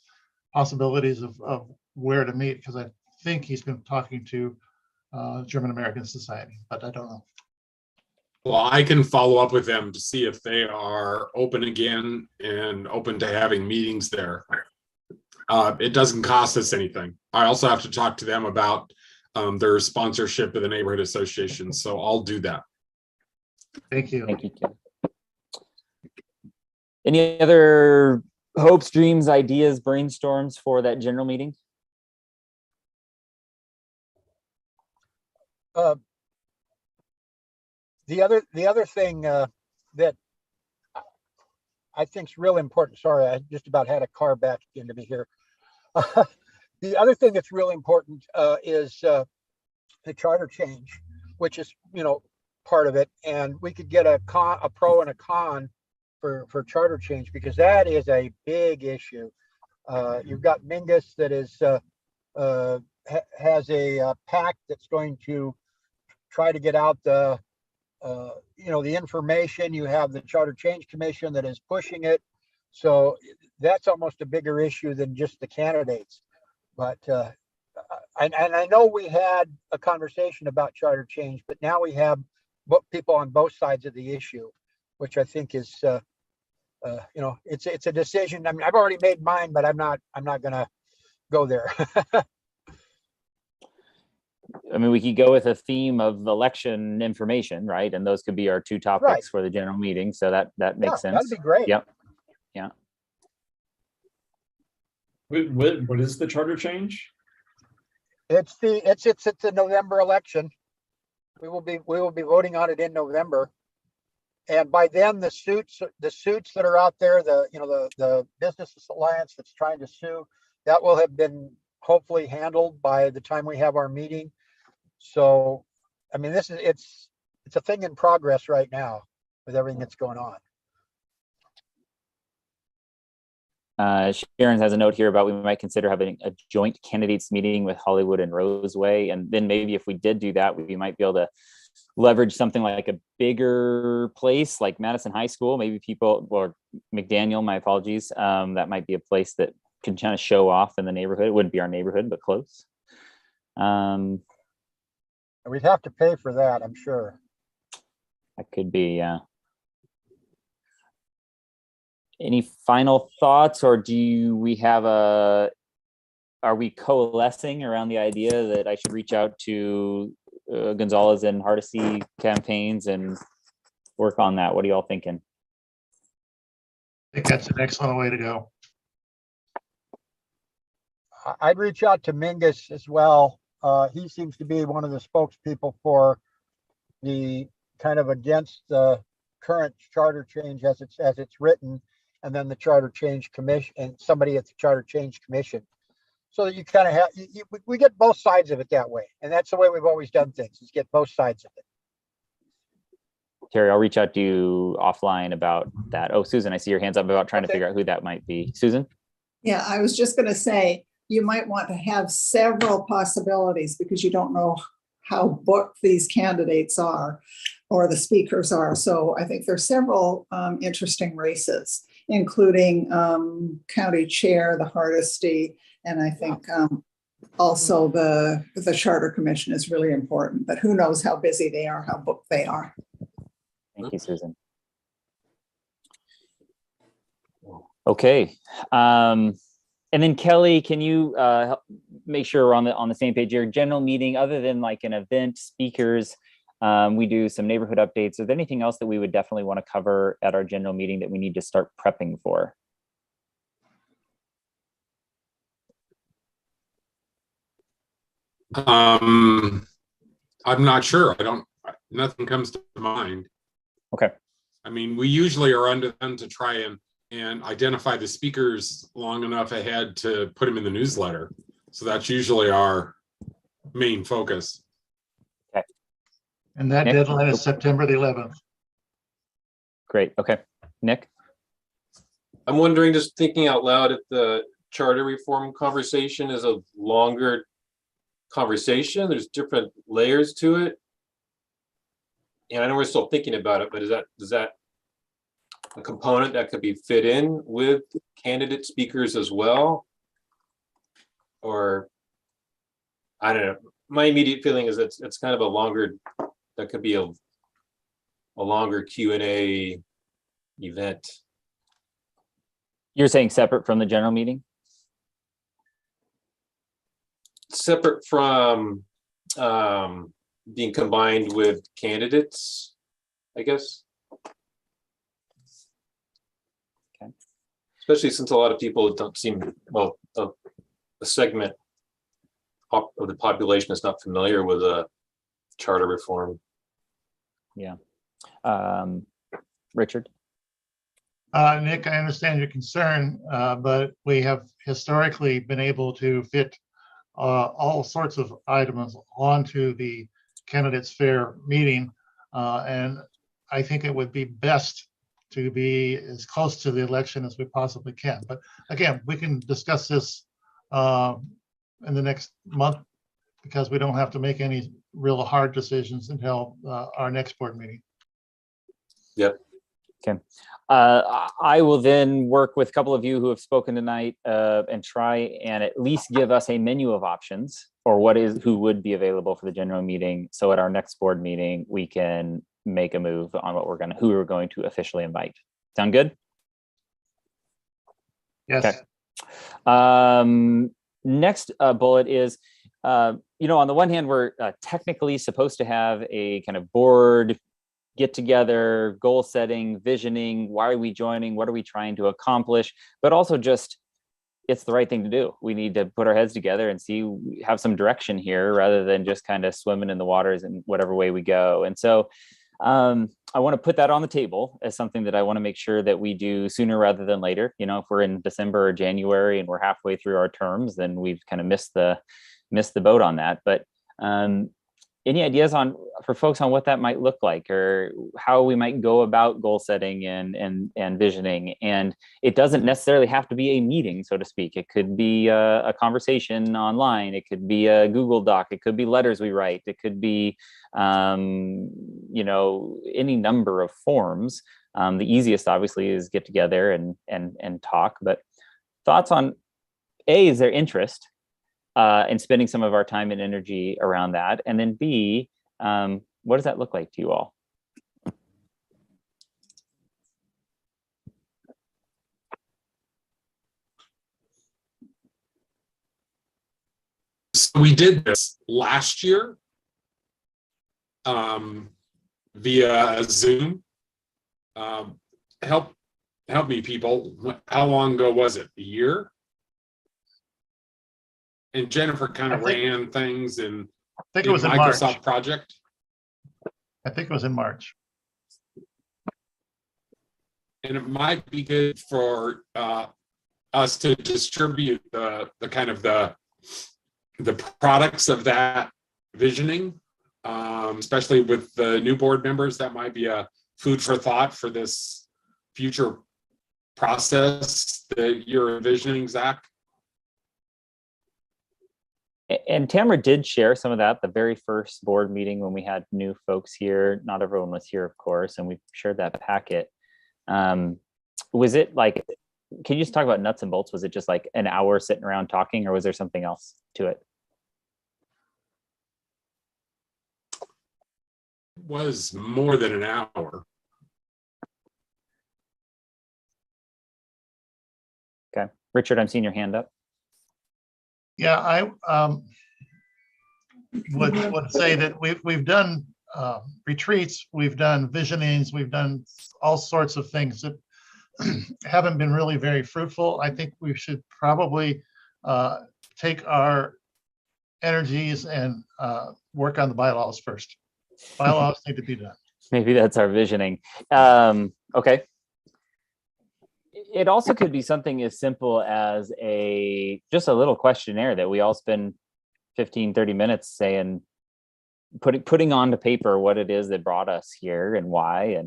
possibilities of where to meet, because I think he's been talking to German American Society, but I don't know. Well, I can follow up with them to see if they are open again and open to having meetings there. It doesn't cost us anything. I also have to talk to them about their sponsorship of the neighborhood association, so I'll do that. Thank you. Thank you, Ken. Any other hopes, dreams, ideas, brainstorms for that general meeting? The other thing that I think is real important. Sorry, I just about had a car back into me here. The other thing that's really important is the charter change, which is, part of it. And we could get a pro and a con for charter change, because that is a big issue. You've got Mingus that is has a pact that's going to try to get out the information. You have the Charter Change Commission that is pushing it. So that's almost a bigger issue than just the candidates. But I know we had a conversation about charter change, but now we have people on both sides of the issue, which I think is, it's a decision. I mean, I've already made mine, but I'm not going to go there. I mean, we could go with a theme of election information, right? And those could be our two topics Right. for the general meeting. So that makes sense. That'd be great. Yep. Yeah. What is the charter change? It's the November election. We will be voting on it in November. And by then the suits that are out there, the Business Alliance that's trying to sue, that will have been hopefully handled by the time we have our meeting. So, I mean, it's a thing in progress right now with everything that's going on. Sharon has a note here about we might consider having a joint candidates meeting with Hollywood and Roseway. And then maybe if we did do that, we might be able to leverage something like a bigger place like Madison High School, maybe people, or McDaniel, my apologies. That might be a place that can kind of show off in the neighborhood. It wouldn't be our neighborhood, but close. We'd have to pay for that, I'm sure. That could be, yeah. Any final thoughts, or are we coalescing around the idea that I should reach out to Gonzalez and Hardesty campaigns and work on that? What are y'all thinking? I think that's an excellent way to go. I'd reach out to Mingus as well. He seems to be one of the spokespeople for the kind of against the current charter change as it's written, and then the Charter Change Commission and somebody at the Charter Change Commission. So that you kind of have, we get both sides of it that way. And that's the way we've always done things, is get both sides of it. Terry, I'll reach out to you offline about that. Oh, Susan, I see your hands up about trying to figure out who that might be. Susan? Yeah, I was just going to say, you might want to have several possibilities because you don't know how booked these candidates are or the speakers are. So I think there's several interesting races, including county chair, the Hardesty, and I think also the Charter Commission is really important, but who knows how busy they are, how booked they are. Thank you, Susan. Okay. And then Kelly, can you make sure we're on the same page here? General meeting, other than like an event, speakers, we do some neighborhood updates. Is there anything else that we would definitely want to cover at our general meeting that we need to start prepping for? I'm not sure. Nothing comes to mind. Okay. I mean, we usually are under them to try and identify the speakers long enough ahead to put them in the newsletter. So that's usually our main focus. Okay. And that Nick? deadline is September the 11th. Great. Okay. Nick? I'm wondering, just thinking out loud, if the charter reform conversation is a longer conversation, there's different layers to it. And I know we're still thinking about it, but is that a component that could be fit in with candidate speakers as well? Or I don't know. My immediate feeling is it's kind of a longer, that could be a longer Q&A event. You're saying separate from the general meeting? Separate from being combined with candidates, I guess. Okay. Especially since a lot of people don't seem, well, a segment of the population is not familiar with a charter reform. Yeah. Richard? Nick, I understand your concern, but we have historically been able to fit all sorts of items onto the candidates fair meeting. And I think it would be best to be as close to the election as we possibly can. But again, we can discuss this in the next month, because we don't have to make any real hard decisions until our next board meeting. Yep. Okay. I will then work with a couple of you who have spoken tonight and try and at least give us a menu of options for who would be available for the general meeting. So at our next board meeting, we can make a move on who we're going to officially invite. Sound good? Yes. Okay. Next bullet is, on the one hand, we're technically supposed to have a kind of board get together, goal setting, visioning, why are we joining, what are we trying to accomplish, but also just it's the right thing to do. We need to put our heads together and have some direction here rather than just kind of swimming in the waters in whatever way we go. And so I want to put that on the table as something that I want to make sure that we do sooner rather than later. If we're in December or January and we're halfway through our terms, then we've kind of missed the boat on that. But any ideas for folks on what that might look like, or how we might go about goal setting and visioning? And it doesn't necessarily have to be a meeting, so to speak. It could be a conversation online. It could be a Google Doc. It could be letters we write. It could be, any number of forms. The easiest, obviously, is get together and talk. But thoughts on is there interest and spending some of our time and energy around that? And then B, what does that look like to you all? So we did this last year via Zoom. Help me, people. How long ago was it? A year? And Jennifer kind of ran things in I think it was in March. Microsoft Project. I think it was in March. And it might be good for us to distribute the kind of the products of that visioning, especially with the new board members. That might be a food for thought for this future process that you're envisioning, Zach. And Tamara did share some of that the very first board meeting when we had new folks here. Not everyone was here, of course, and we shared that packet. Was it like, can you just talk about nuts and bolts? Was it just like an hour sitting around talking, or was there something else to it? It was more than an hour. Richard, I'm seeing your hand up. Yeah, I would say that we've done retreats, we've done visionings, we've done all sorts of things that haven't been really very fruitful. I think we should probably take our energies and work on the bylaws first. Bylaws need to be done. Maybe that's our visioning. Okay. It also could be something as simple as just a little questionnaire that we all spend 15, 30 minutes saying, putting onto paper what it is that brought us here and why.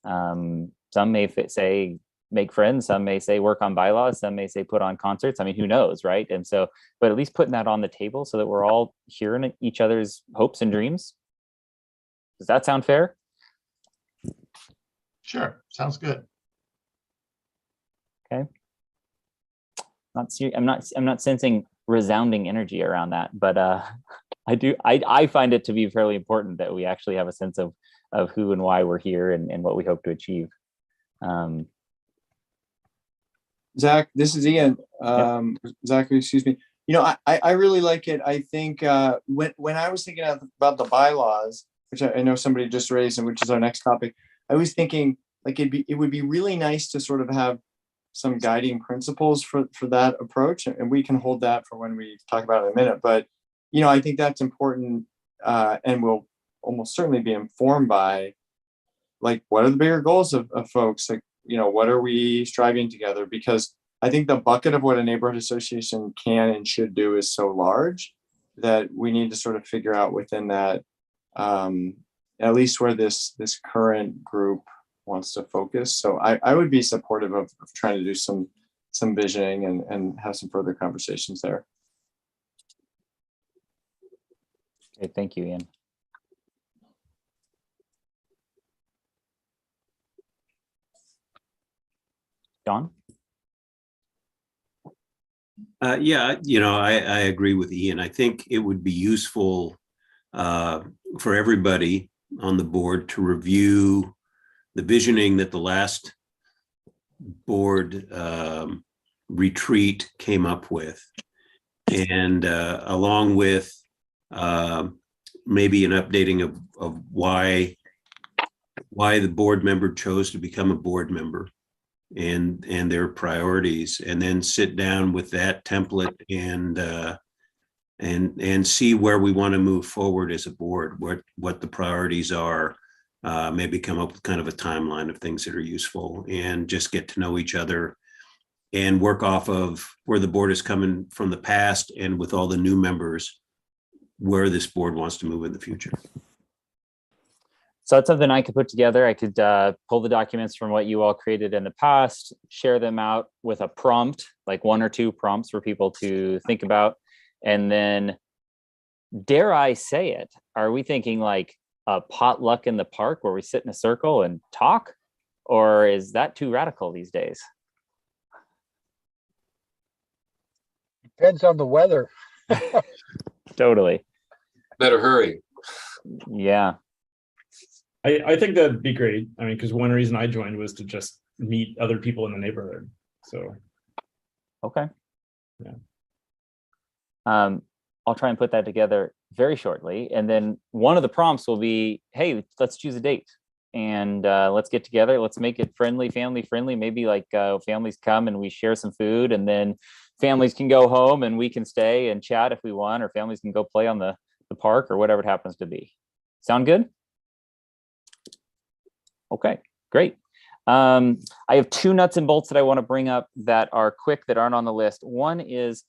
And some may say make friends, some may say work on bylaws, some may say put on concerts. I mean, who knows, right? And so, but at least putting that on the table so that we're all hearing each other's hopes and dreams. Does that sound fair? Sure, sounds good. Okay. I'm not sensing resounding energy around that, but I find it to be fairly important that we actually have a sense of who and why we're here and what we hope to achieve. Zach, this is Ian. Zachary, excuse me. You know, I really like it. I think when I was thinking about the bylaws, which I know somebody just raised, and which is our next topic, I was thinking like it would be really nice to sort of have some guiding principles for that approach, and we can hold that for when we talk about it in a minute. But you know, I think that's important, and will almost certainly be informed by like what are the bigger goals of folks, like, you know, what are we striving together? Because I think the bucket of what a neighborhood association can and should do is so large that we need to sort of figure out within that, at least where this current group wants to focus. So I would be supportive of trying to do some visioning and have some further conversations there. Okay, thank you, Ian. John? Yeah, you know, I agree with Ian. I think it would be useful for everybody on the board to review the visioning that the last board retreat came up with, and along with maybe an updating of why the board member chose to become a board member and their priorities, and then sit down with that template and see where we want to move forward as a board, what the priorities are. Maybe come up with kind of a timeline of things that are useful, and just get to know each other and work off of where the board is coming from the past, and with all the new members, where this board wants to move in the future. So that's something I could put together. I could pull the documents from what you all created in the past, share them out with a prompt, like 1 or 2 prompts for people to think about. And then, dare I say it, are we thinking like a potluck in the park where we sit in a circle and talk? Or is that too radical these days? Depends on the weather. Totally. Better hurry. Yeah. I think that'd be great. I mean, because one reason I joined was to just meet other people in the neighborhood. So. Okay. Yeah. I'll try and put that together very shortly. And then one of the prompts will be, hey, let's choose a date and let's get together. Let's make it friendly, family friendly. Maybe like families come and we share some food, and then families can go home and we can stay and chat if we want, or families can go play on the park or whatever it happens to be. Sound good? Okay, great. I have 2 nuts and bolts that I want to bring up that are quick, that aren't on the list. One is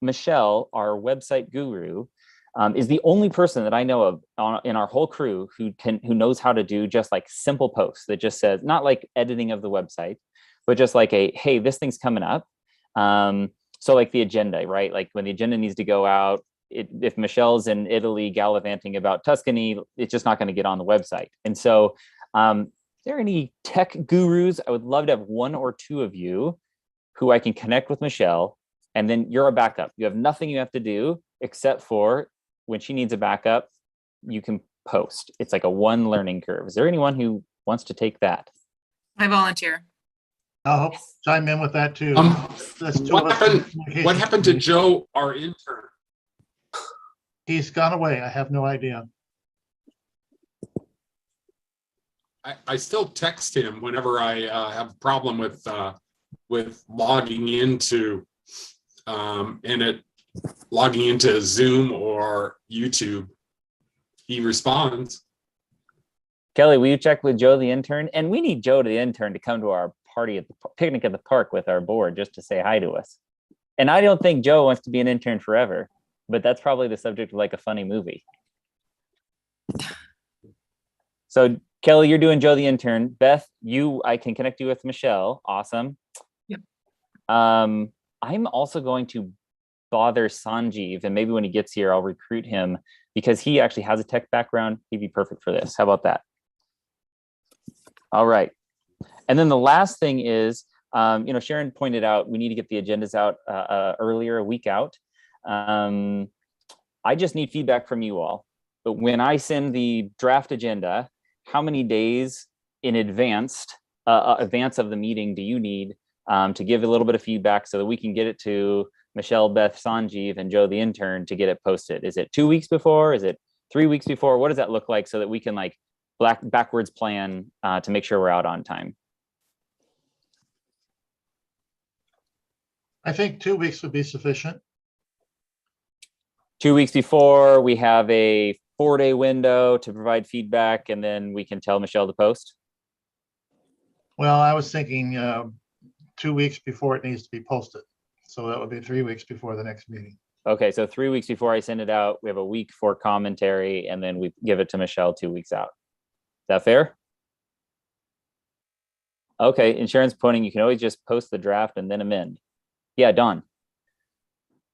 Michelle, our website guru, is the only person that I know of in our whole crew who knows how to do just like simple posts that just says, not like editing of the website, but just like hey, this thing's coming up. So like the agenda, right? Like when the agenda needs to go out, if Michelle's in Italy gallivanting about Tuscany, it's just not going to get on the website. And so are there any tech gurus? I would love to have 1 or 2 of you who I can connect with Michelle, and then you're a backup. You have nothing you have to do except for when she needs a backup, you can post. It's like a 1 learning curve. Is there anyone who wants to take that? I volunteer. I'll chime in with that too. That's two What of us from the happened, what communications happened to committee. Joe, our intern? He's gone away. I have no idea. I still text him whenever I have a problem with logging into logging into Zoom or YouTube. He responds. Kelly, will you check with Joe the intern? And we need Joe the intern to come to our party at the picnic at the park with our board just to say hi to us. And I don't think Joe wants to be an intern forever, but that's probably the subject of like a funny movie. So Kelly, you're doing Joe the intern. Beth, I can connect you with Michelle. Awesome. Yep. I'm also going to bother Sanjeev, and maybe when he gets here, I'll recruit him because he actually has a tech background. He'd be perfect for this. How about that? All right. And then the last thing is, Sharon pointed out, we need to get the agendas out earlier, a week out. I just need feedback from you all. But when I send the draft agenda, how many days in advance of the meeting do you need to give a little bit of feedback so that we can get it to Michelle, Beth, Sanjeev, and Joe the intern to get it posted? Is it 2 weeks before? Is it 3 weeks before? What does that look like so that we can backwards plan to make sure we're out on time? I think 2 weeks would be sufficient. 2 weeks before, we have a 4-day window to provide feedback, and then we can tell Michelle to post. Well, I was thinking 2 weeks before it needs to be posted. So that would be 3 weeks before the next meeting. Okay, so 3 weeks before I send it out, we have a week for commentary, and then we give it to Michelle 2 weeks out. Is that fair? Okay, and Sharon's pointing, you can always just post the draft and then amend. Yeah, Don.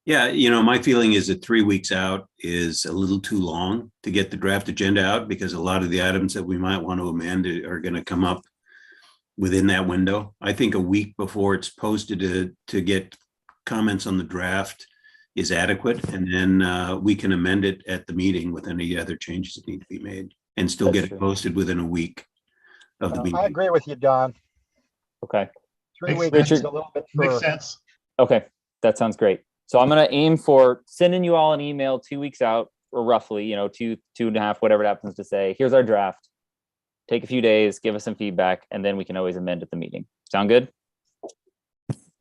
Yeah, my feeling is that 3 weeks out is a little too long to get the draft agenda out because a lot of the items that we might want to amend are going to come up within that window. I think a week before it's posted to get comments on the draft is adequate, and then we can amend it at the meeting with any other changes that need to be made and still get it posted within a week of the meeting. I agree with you, Don. Okay. 3 Makes weeks sense. is a little bit Makes for, sense. Okay, that sounds great. So I'm going to aim for sending you all an email 2 weeks out, or roughly, 2.5, whatever it happens to say. Here's our draft. Take a few days, give us some feedback, and then we can always amend at the meeting. Sound good?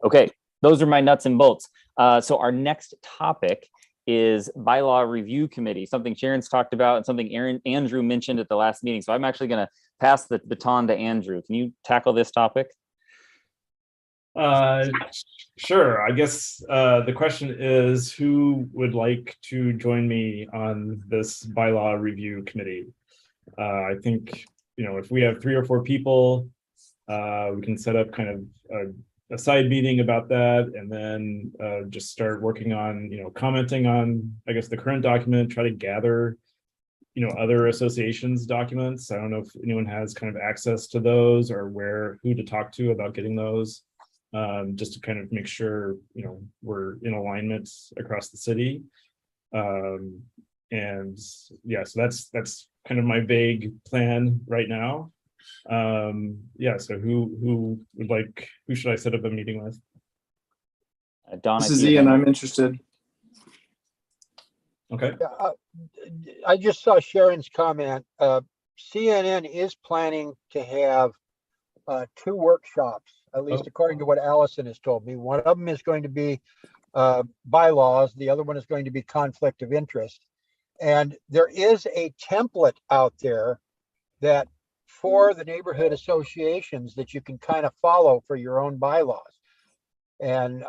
Okay, those are my nuts and bolts. So our next topic is bylaw review committee, something Sharon's talked about and something Andrew mentioned at the last meeting. So I'm actually going to pass the baton to Andrew. Can you tackle this topic? Sure. I guess the question is, who would like to join me on this bylaw review committee? I think, if we have 3 or 4 people, we can set up kind of a side meeting about that, and then just start working on, commenting on, I guess, the current document, try to gather, other associations' documents. I don't know if anyone has kind of access to those or who to talk to about getting those. Just to kind of make sure, we're in alignment across the city. And yeah, so that's kind of my vague plan right now. Yeah, so who should I set up a meeting with? Don, This is Ian. I'm interested. Okay. I just saw Sharon's comment. CNN is planning to have 2 workshops, at least according to what Allison has told me. One of them is going to be bylaws. The other one is going to be conflict of interest. And there is a template out there that for the neighborhood associations that you can kind of follow for your own bylaws. And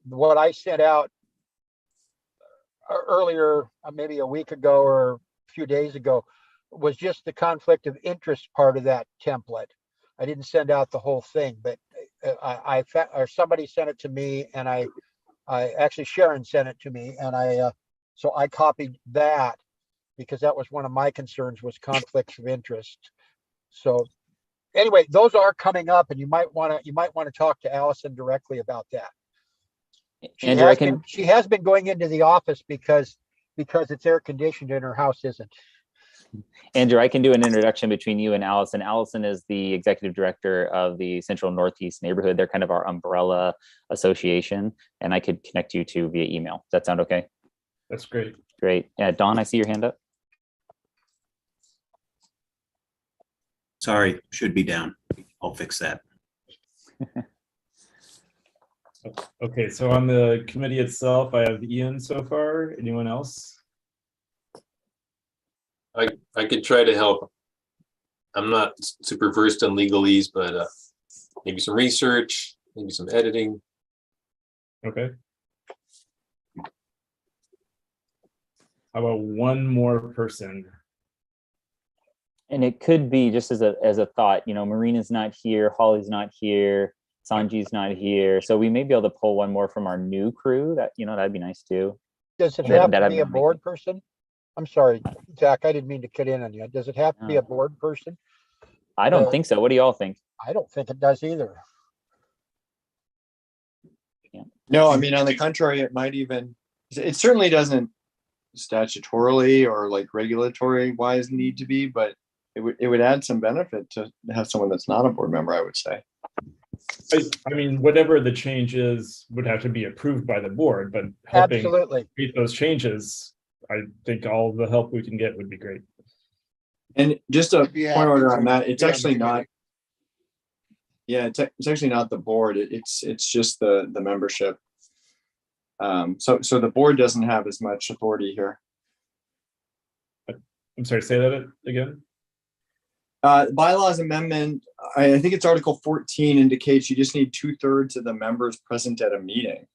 what I sent out earlier, maybe a week ago or a few days ago, was just the conflict of interest part of that template. I didn't send out the whole thing, but or somebody sent it to me, and I actually Sharon sent it to me, and so I copied that because that was one of my concerns, was conflicts of interest. So anyway, those are coming up, and you might want to talk to Allison directly about that. She has been going into the office because it's air conditioned and her house isn't. Andrew, I can do an introduction between you and Allison. Allison is the executive director of the Central Northeast Neighborhood. They're kind of our umbrella association, and I could connect you to via email. Does that sound okay? That's great. Great. Dawn, I see your hand up. Sorry, should be down. I'll fix that. Okay, so on the committee itself, I have Ian so far. Anyone else? I could try to help. I'm not super versed in legalese, but maybe some research, maybe some editing. Okay. How about one more person? And it could be just as a thought, Marina's not here, Holly's not here, Sanji's not here. So we may be able to pull one more from our new crew. That'd be nice too. Does it That- have that to I've be a been board person? I'm sorry, Zach, I didn't mean to cut in on you. Does it have to be No. a board person? I don't think so. What do y'all think? I don't think it does either. No, I mean, on the contrary, it certainly doesn't statutorily or like regulatory wise need to be, but it would add some benefit to have someone that's not a board member, I would say. I mean, whatever the change is would have to be approved by the board, but helping Absolutely. meet those changes, I think all the help we can get would be great. And just a I'd be point happy order to on that, it's be on the actually not. committee. Yeah, it's actually not the board. It's just the membership. So the board doesn't have as much authority here. I'm sorry, say that again. Bylaws amendment, I think it's Article 14 indicates you just need 2/3 of the members present at a meeting.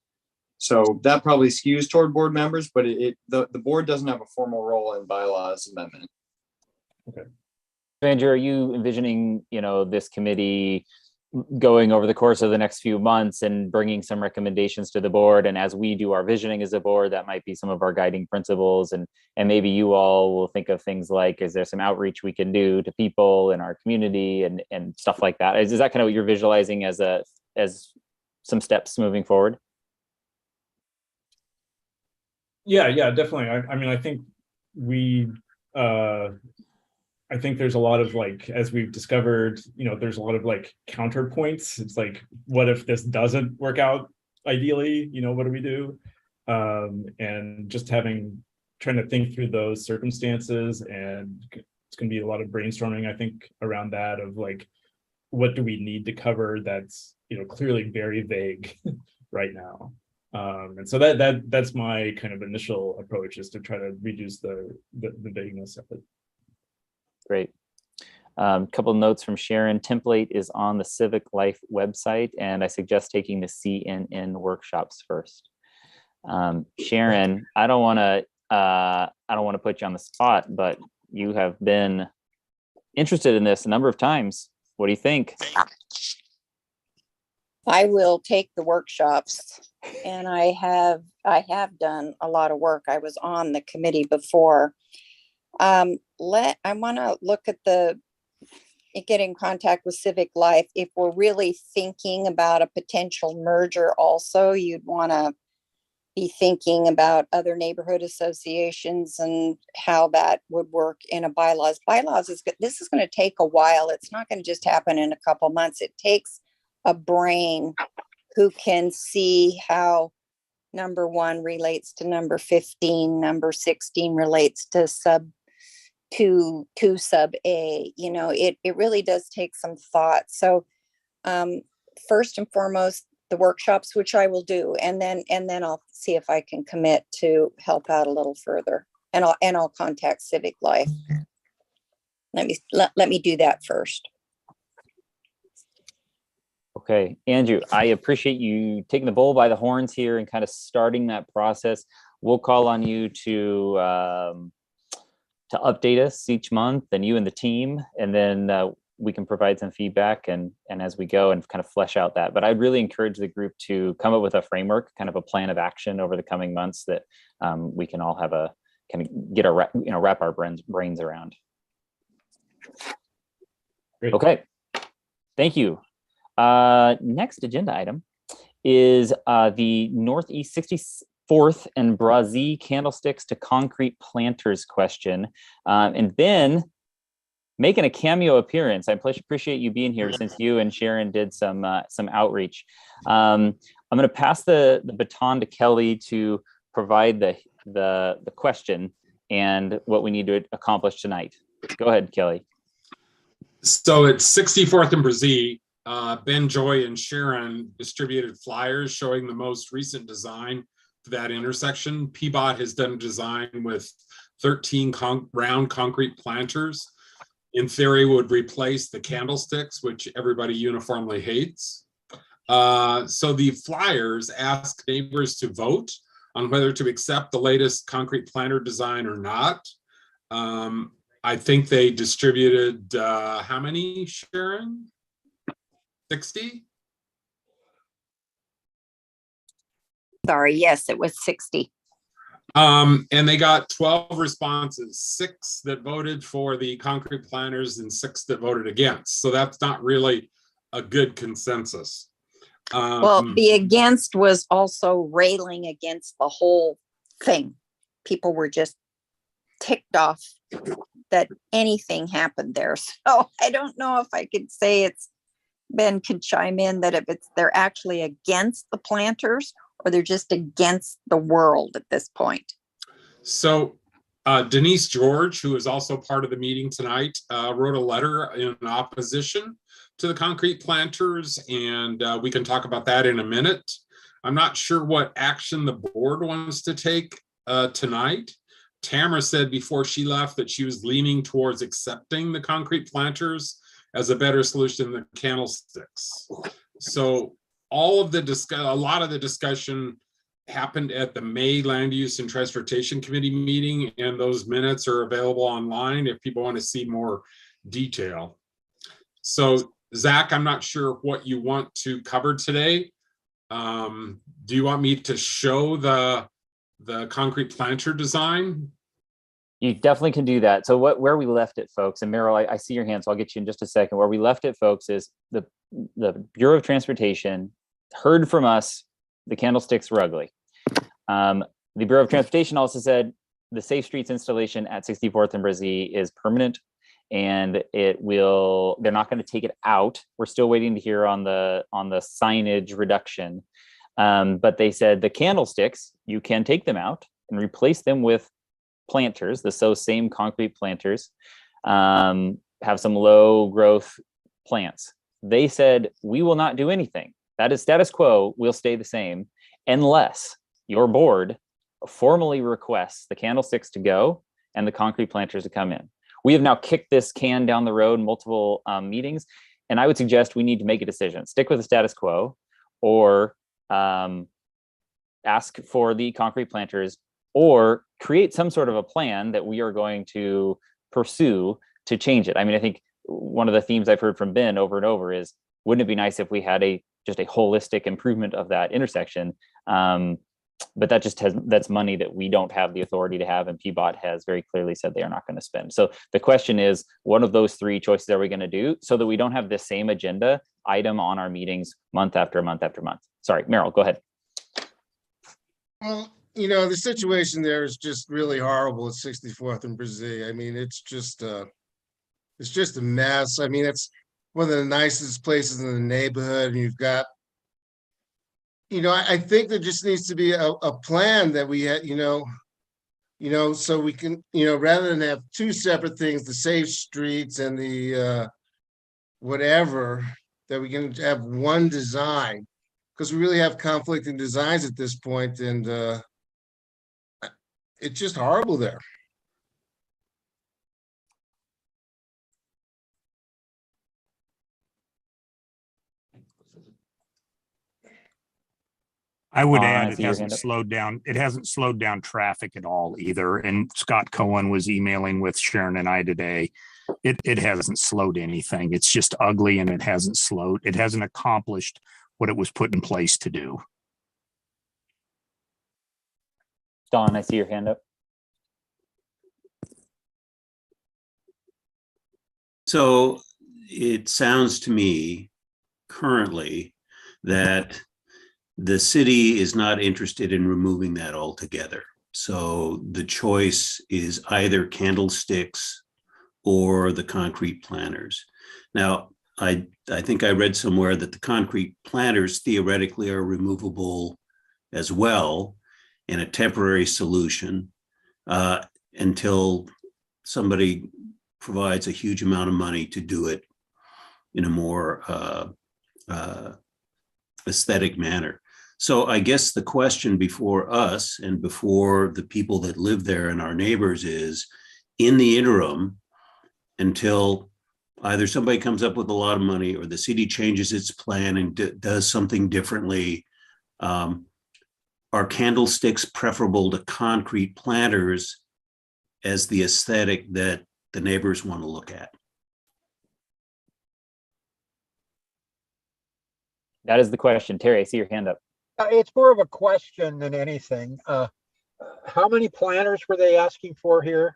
So that probably skews toward board members, but the board doesn't have a formal role in bylaws amendment. Okay. Andrew, are you envisioning, this committee going over the course of the next few months and bringing some recommendations to the board? And as we do our visioning as a board, that might be some of our guiding principles. And maybe you all will think of things like, is there some outreach we can do to people in our community and stuff like that? Is that kind of what you're visualizing as some steps moving forward? Yeah, definitely. I mean, I think I think there's a lot of as we've discovered, there's a lot of counterpoints. It's like, what if this doesn't work out ideally? What do we do? And just trying to think through those circumstances, and it's going to be a lot of brainstorming, I think, around that of what do we need to cover that's clearly very vague right now. And so that's my kind of initial approach, is to try to reduce the vagueness of it. Great. Couple notes from Sharon. Template is on the Civic Life website, and I suggest taking the CNN workshops first. Sharon, I don't want to put you on the spot, but you have been interested in this a number of times. What do you think? I will take the workshops, and I have done a lot of work. I was on the committee before. I want to look at get in contact with Civic Life. If we're really thinking about a potential merger also, you'd want to be thinking about other neighborhood associations and how that would work in a bylaws. This is going to take a while. It's not going to just happen in a couple months. It takes a brain who can see how number 1 relates to number 15, number 16 relates to sub A. It really does take some thought. So first and foremost, the workshops, which I will do, and then I'll see if I can commit to help out a little further, and I'll contact Civic Life. Let me do that first. Okay, Andrew, I appreciate you taking the bull by the horns here and kind of starting that process. We'll call on you to update us each month, and you and the team, and then we can provide some feedback and as we go and kind of flesh out that. But I'd really encourage the group to come up with a framework, kind of a plan of action over the coming months that we can all have a kind of get our wrap our brains around. Great. Okay, thank you. Next agenda item is the Northeast 64th and Brazil candlesticks to concrete planters question. And Ben making a cameo appearance. I appreciate you being here since you and Sharon did some outreach. I'm going to pass the baton to Kelly to provide the question and what we need to accomplish tonight. Go ahead, Kelly. So it's 64th and Brazil. Ben, Joy, and Sharon distributed flyers showing the most recent design for that intersection. PBOT has done design with 13 round concrete planters. In theory, would replace the candlesticks, which everybody uniformly hates. So the flyers ask neighbors to vote on whether to accept the latest concrete planter design or not. I think they distributed, how many, Sharon? 60? Sorry, yes, it was 60. And they got 12 responses, 6 that voted for the concrete planters and 6 that voted against. So that's not really a good consensus. Well, the against was also railing against the whole thing. People were just ticked off that anything happened there. So I don't know if I could say Ben could chime in that if they're actually against the planters or they're just against the world at this point. So Denise George, who is also part of the meeting tonight, wrote a letter in opposition to the concrete planters, and we can talk about that in a minute. I'm not sure what action the board wants to take tonight. Tamara said before she left that she was leaning towards accepting the concrete planters as a better solution than the candlesticks. So a lot of the discussion happened at the May Land Use and Transportation Committee meeting, and those minutes are available online if people want to see more detail. So Zach, I'm not sure what you want to cover today. Do you want me to show the concrete planter design? You definitely can do that. So where we left it, folks, and Meryl, I see your hand, so I'll get you in just a second. Where we left it, folks, is the Bureau of Transportation heard from us the candlesticks were ugly. The Bureau of Transportation also said the Safe Streets installation at 64th and Brazil is permanent, and they're not going to take it out. We're still waiting to hear on the signage reduction. But they said the candlesticks, you can take them out and replace them with planters, the same concrete planters, have some low growth plants. They said, we will not do anything. That is status quo, will stay the same unless your board formally requests the candlesticks to go and the concrete planters to come in. We have now kicked this can down the road multiple meetings, and I would suggest we need to make a decision. Stick with the status quo or ask for the concrete planters, or create some sort of a plan that we are going to pursue to change it. I mean, I think one of the themes I've heard from Ben over and over is, wouldn't it be nice if we had just a holistic improvement of that intersection? But that's money that we don't have the authority to have, and PBOT has very clearly said they are not going to spend. So the question is, one of those 3 choices are we going to do so that we don't have the same agenda item on our meetings month after month after month? Sorry, Meryl, go ahead. Well, the situation there is just really horrible at 64th and Brazil. I mean, it's just a mess. I mean, it's one of the nicest places in the neighborhood, and you've got, I think there just needs to be a plan that we had, so we can, rather than have 2 separate things, the safe streets and the whatever, that we can have one design, because we really have conflicting designs at this point, and it's just horrible there. I would I add, see your hand up. it hasn't slowed down traffic at all either. And Scott Cohen was emailing with Sharon and I today. It hasn't slowed anything. It's just ugly, and it hasn't accomplished what it was put in place to do. Dawn, I see your hand up. So it sounds to me currently that the city is not interested in removing that altogether. So the choice is either candlesticks or the concrete planters. Now, I think I read somewhere that the concrete planters theoretically are removable as well in a temporary solution until somebody provides a huge amount of money to do it in a more aesthetic manner. So I guess the question before us and before the people that live there and our neighbors is, in the interim, until either somebody comes up with a lot of money or the city changes its plan and does something differently, are candlesticks preferable to concrete planters as the aesthetic that the neighbors want to look at? That is the question. Terry, I see your hand up. It's more of a question than anything. How many planters were they asking for here?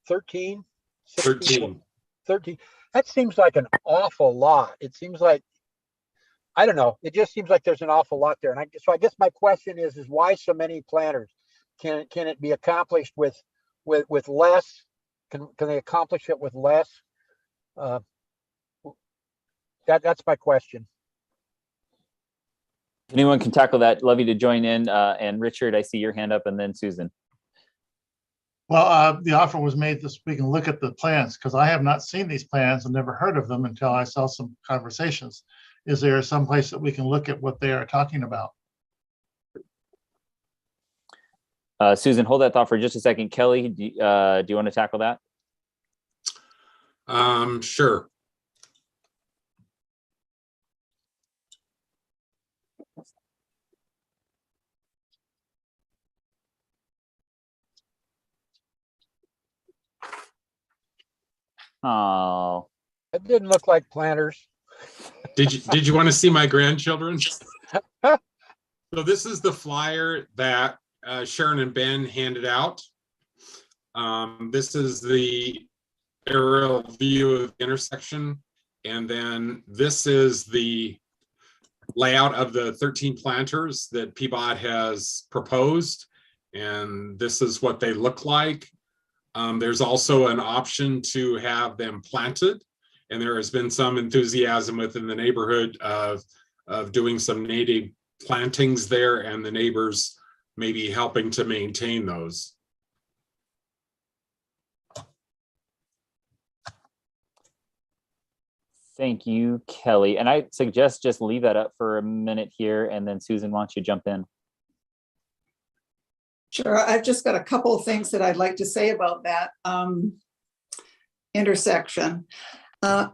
13? 13. 13. That seems like an awful lot. It seems like, I don't know. It just seems like there's an awful lot there. And so I guess my question is why so many planters? Can it be accomplished with less? Can they accomplish it with less? That's my question. Anyone can tackle that. Love you to join in. And Richard, I see your hand up, and then Susan. Well, the offer was made this we can look at the plans, because I have not seen these plans and never heard of them until I saw some conversations. Is there some place that we can look at what they are talking about? Susan, hold that thought for just a second. Kelly, do you want to tackle that? Sure. Oh, It didn't look like planters. Did you want to see my grandchildren? So this is the flyer that Sharon and Ben handed out. This is the aerial view of the intersection. And then this is the layout of the 13 planters that PBOT has proposed. And this is what they look like. There's also an option to have them planted. And there has been some enthusiasm within the neighborhood of doing some native plantings there, and the neighbors maybe helping to maintain those. thank you, Kelly. And I suggest just leave that up for a minute here, and then Susan, why don't you jump in? Sure, I've just got a couple of things that I'd like to say about that intersection.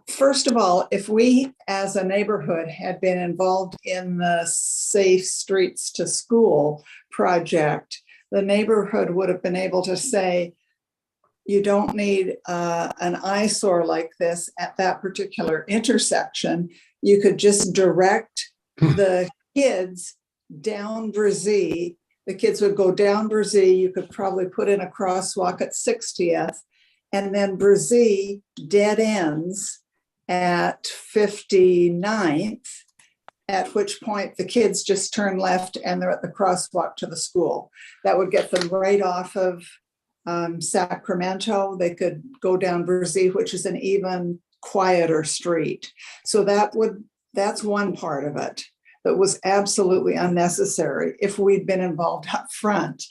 First of all, if we as a neighborhood had been involved in the Safe Streets to School project, the neighborhood would have been able to say, you don't need an eyesore like this at that particular intersection. You could just direct the kids down Brzee. The kids would go down Brzee. You could probably put in a crosswalk at 60th, and then Brzee dead ends at 59th, at which point the kids just turn left and they're at the crosswalk to the school. That would get them right off of Sacramento. They could go down Brzee, which is an even quieter street. So that's one part of it that was absolutely unnecessary if we'd been involved up front.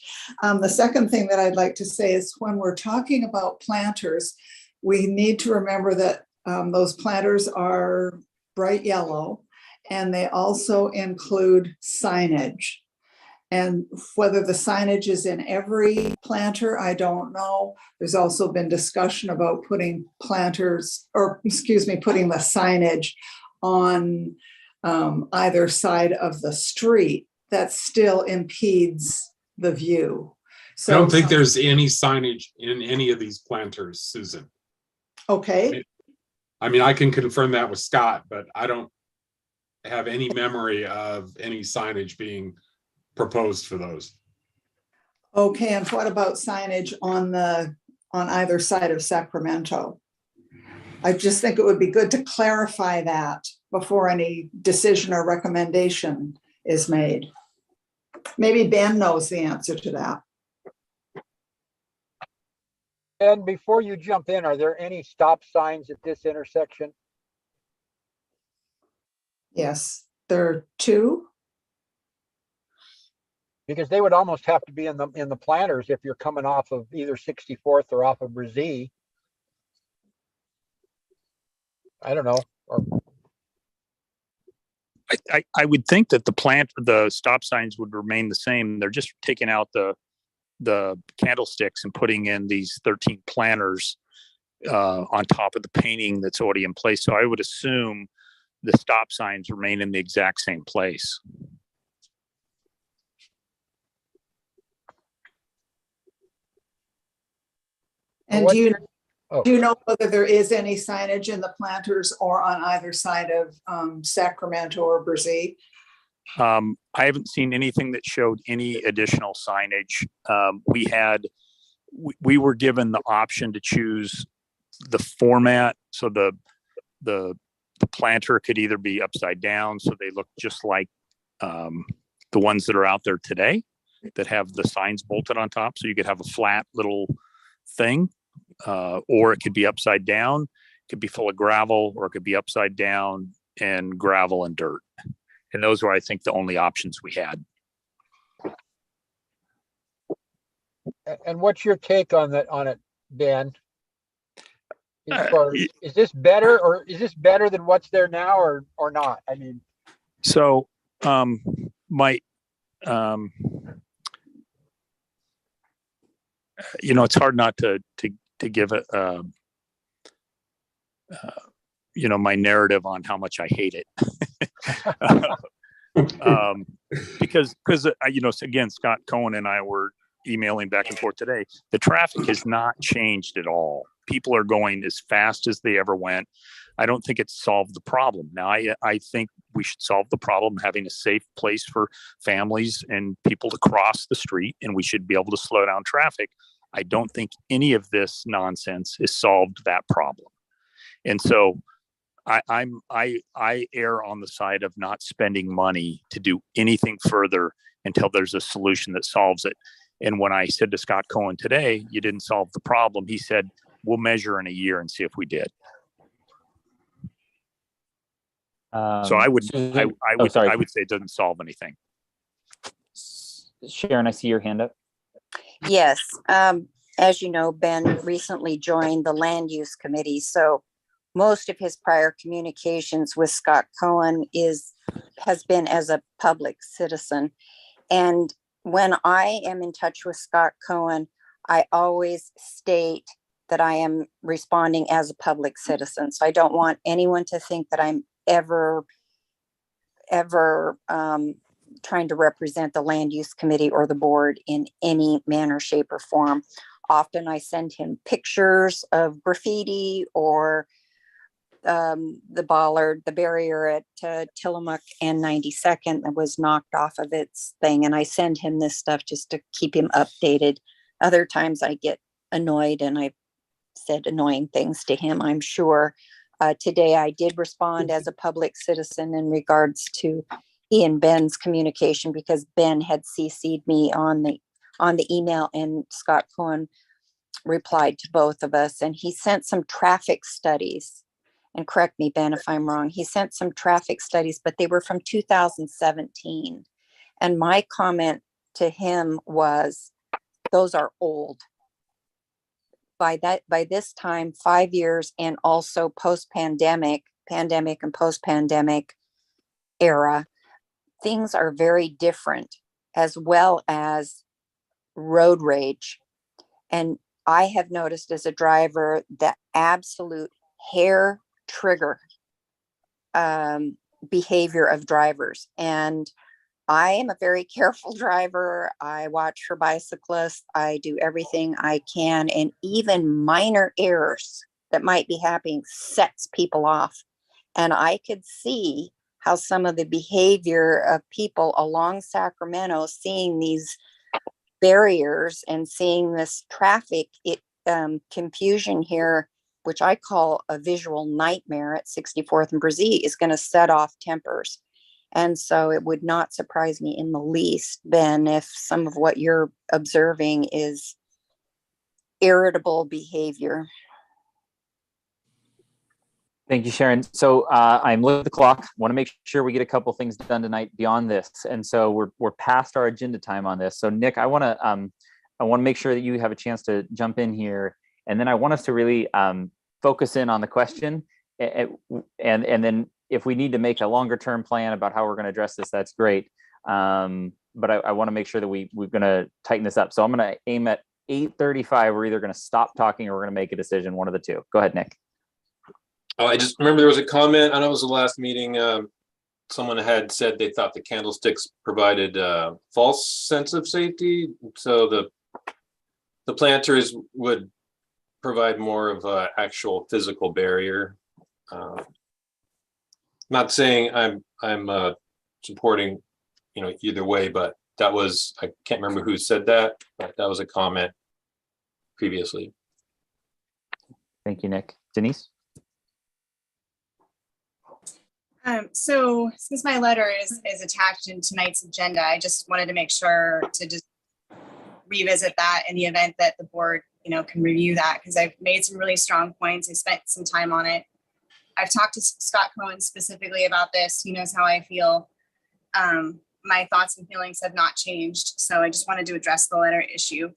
The second thing that I'd like to say is when we're talking about planters, we need to remember that those planters are bright yellow, and they also include signage. And whether the signage is in every planter, I don't know. There's also been discussion about putting planters, or excuse me, putting the signage on either side of the street. That still impedes the view. So I don't think there's any signage in any of these planters, Susan. Okay. I mean, I can confirm that with Scott, but I don't have any memory of any signage being proposed for those. Okay, and what about signage on either side of Sacramento? I just think it would be good to clarify that before any decision or recommendation is made. Maybe Ben knows the answer to that. And before you jump in, are there any stop signs at this intersection? Yes, there are two. Because they would almost have to be in the planters if you're coming off of either 64th or off of Brazee. I don't know. Or I would think that the stop signs would remain the same. They're just taking out the candlesticks and putting in these 13 planters on top of the painting that's already in place. So I would assume the stop signs remain in the exact same place. And What's do you, your- oh. do you know whether there is any signage in the planters or on either side of Sacramento or Brazee? I haven't seen anything that showed any additional signage. We were given the option to choose the format. So the planter could either be upside down, so they look just like the ones that are out there today that have the signs bolted on top. So you could have a flat little thing, or it could be upside down. It could be full of gravel, or it could be upside down and gravel and dirt. And those were, I think, the only options we had. And what's your take on it, Ben? Is this better, or is this better than what's there now, or not? I mean, so it's hard not to give it my narrative on how much I hate it. Because again, Scott Cohen and I were emailing back and forth today. The traffic has not changed at all. People are going as fast as they ever went. I don't think it's solved the problem. Now, I think we should solve the problem having a safe place for families and people to cross the street, and we should be able to slow down traffic. I don't think any of this nonsense has solved that problem. And so I err on the side of not spending money to do anything further until there's a solution that solves it. And when I said to Scott Cohen today, you didn't solve the problem, he said, we'll measure in a year and see if we did. So I would say it doesn't solve anything. Sharon, I see your hand up. Yes. As you know, Ben recently joined the Land Use Committee. So most of his prior communications with Scott Cohen has been as a public citizen. And when I am in touch with Scott Cohen, I always state that I am responding as a public citizen. So I don't want anyone to think that I'm ever trying to represent the Land Use Committee or the board in any manner, shape, or form. Often I send him pictures of graffiti or the bollard, the barrier at Tillamook and 92nd that was knocked off of its thing. And I send him this stuff just to keep him updated. Other times I get annoyed and I've said annoying things to him, I'm sure. Today I did respond as a public citizen in regards to he and Ben's communication, because Ben had CC'd me on the email, and Scott Cohen replied to both of us, and he sent some traffic studies. And correct me, Ben, if I'm wrong. He sent some traffic studies, but they were from 2017. And my comment to him was, those are old. By this time, 5 years, and also post-pandemic, pandemic and post-pandemic era, things are very different, as well as road rage. And I have noticed as a driver the absolute hair trigger behavior of drivers. And I am a very careful driver. I watch for bicyclists. I do everything I can. And even minor errors that might be happening sets people off. And I could see how some of the behavior of people along Sacramento, seeing these barriers and seeing this traffic confusion here, which I call a visual nightmare at 64th and Brazee, is going to set off tempers. And so it would not surprise me in the least, Ben, if some of what you're observing is irritable behavior. Thank you, Sharon. So I'm looking at the clock. Want to make sure we get a couple things done tonight beyond this, and so we're past our agenda time on this. So Nick, I want to make sure that you have a chance to jump in here, and then I want us to really focus in on the question, and then if we need to make a longer term plan about how we're going to address this, that's great. But I want to make sure that we're going to tighten this up. So I'm going to aim at 8:35. We're either going to stop talking or we're going to make a decision. One of the two. Go ahead, Nick. Oh, I just remember there was a comment, I know it was the last meeting, someone had said they thought the candlesticks provided a false sense of safety. So the planters would provide more of an actual physical barrier. Not saying I'm supporting, either way, but that was, I can't remember who said that, but that was a comment previously. Thank you, Nick. Denise? So since my letter is attached in tonight's agenda, I just wanted to make sure to just revisit that in the event that the board, can review that, because I've made some really strong points. I spent some time on it. I've talked to Scott Cohen specifically about this. He knows how I feel. My thoughts and feelings have not changed. So I just wanted to address the letter issue.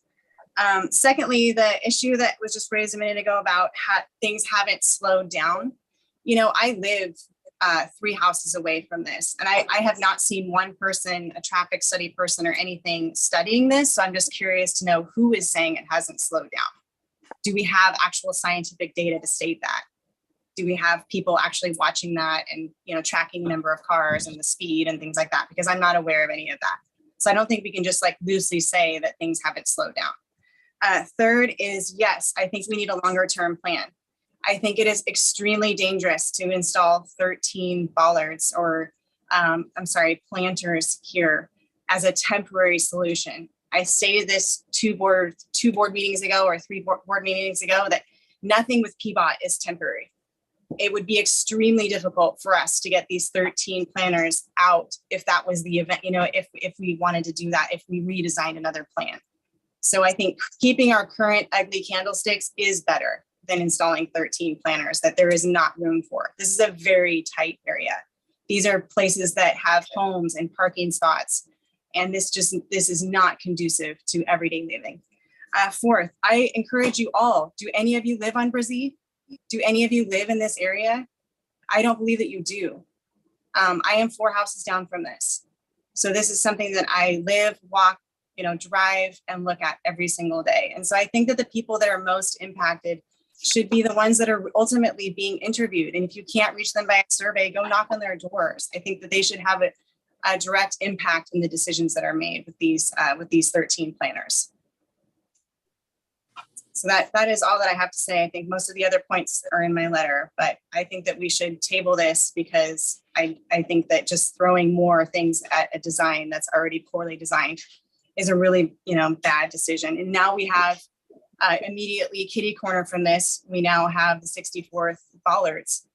Secondly, the issue that was just raised a minute ago about how things haven't slowed down. I live 3 houses away from this, and I have not seen one person, a traffic study person or anything studying this. So I'm just curious to know who is saying it hasn't slowed down. Do we have actual scientific data to state that? Do we have people actually watching that and, tracking the number of cars and the speed and things like that? Because I'm not aware of any of that. So I don't think we can just loosely say that things haven't slowed down. Third is, yes, I think we need a longer term plan. I think it is extremely dangerous to install 13 bollards or, planters here as a temporary solution. I stated this two board meetings ago or 3 board meetings ago that nothing with PBOT is temporary. It would be extremely difficult for us to get these 13 planters out if that was the event, if we wanted to do that, if we redesigned another plan. So I think keeping our current ugly candlesticks is better than installing 13 planters that there is not room for. This is a very tight area. These are places that have homes and parking spots. And this is not conducive to everyday living. Fourth, I encourage you all, do any of you live on Brazil? Do any of you live in this area? I don't believe that you do. I am 4 houses down from this. So this is something that I live, walk, drive and look at every single day. And so I think that the people that are most impacted should be the ones that are ultimately being interviewed. And if you can't reach them by a survey, go knock on their doors. I think that they should have a direct impact in the decisions that are made with these 13 planners. So that is all that I have to say. I think most of the other points are in my letter, but I think that we should table this because I think that just throwing more things at a design that's already poorly designed is a really, bad decision. And now we have immediately kitty corner from this. We now have the 64th bollards.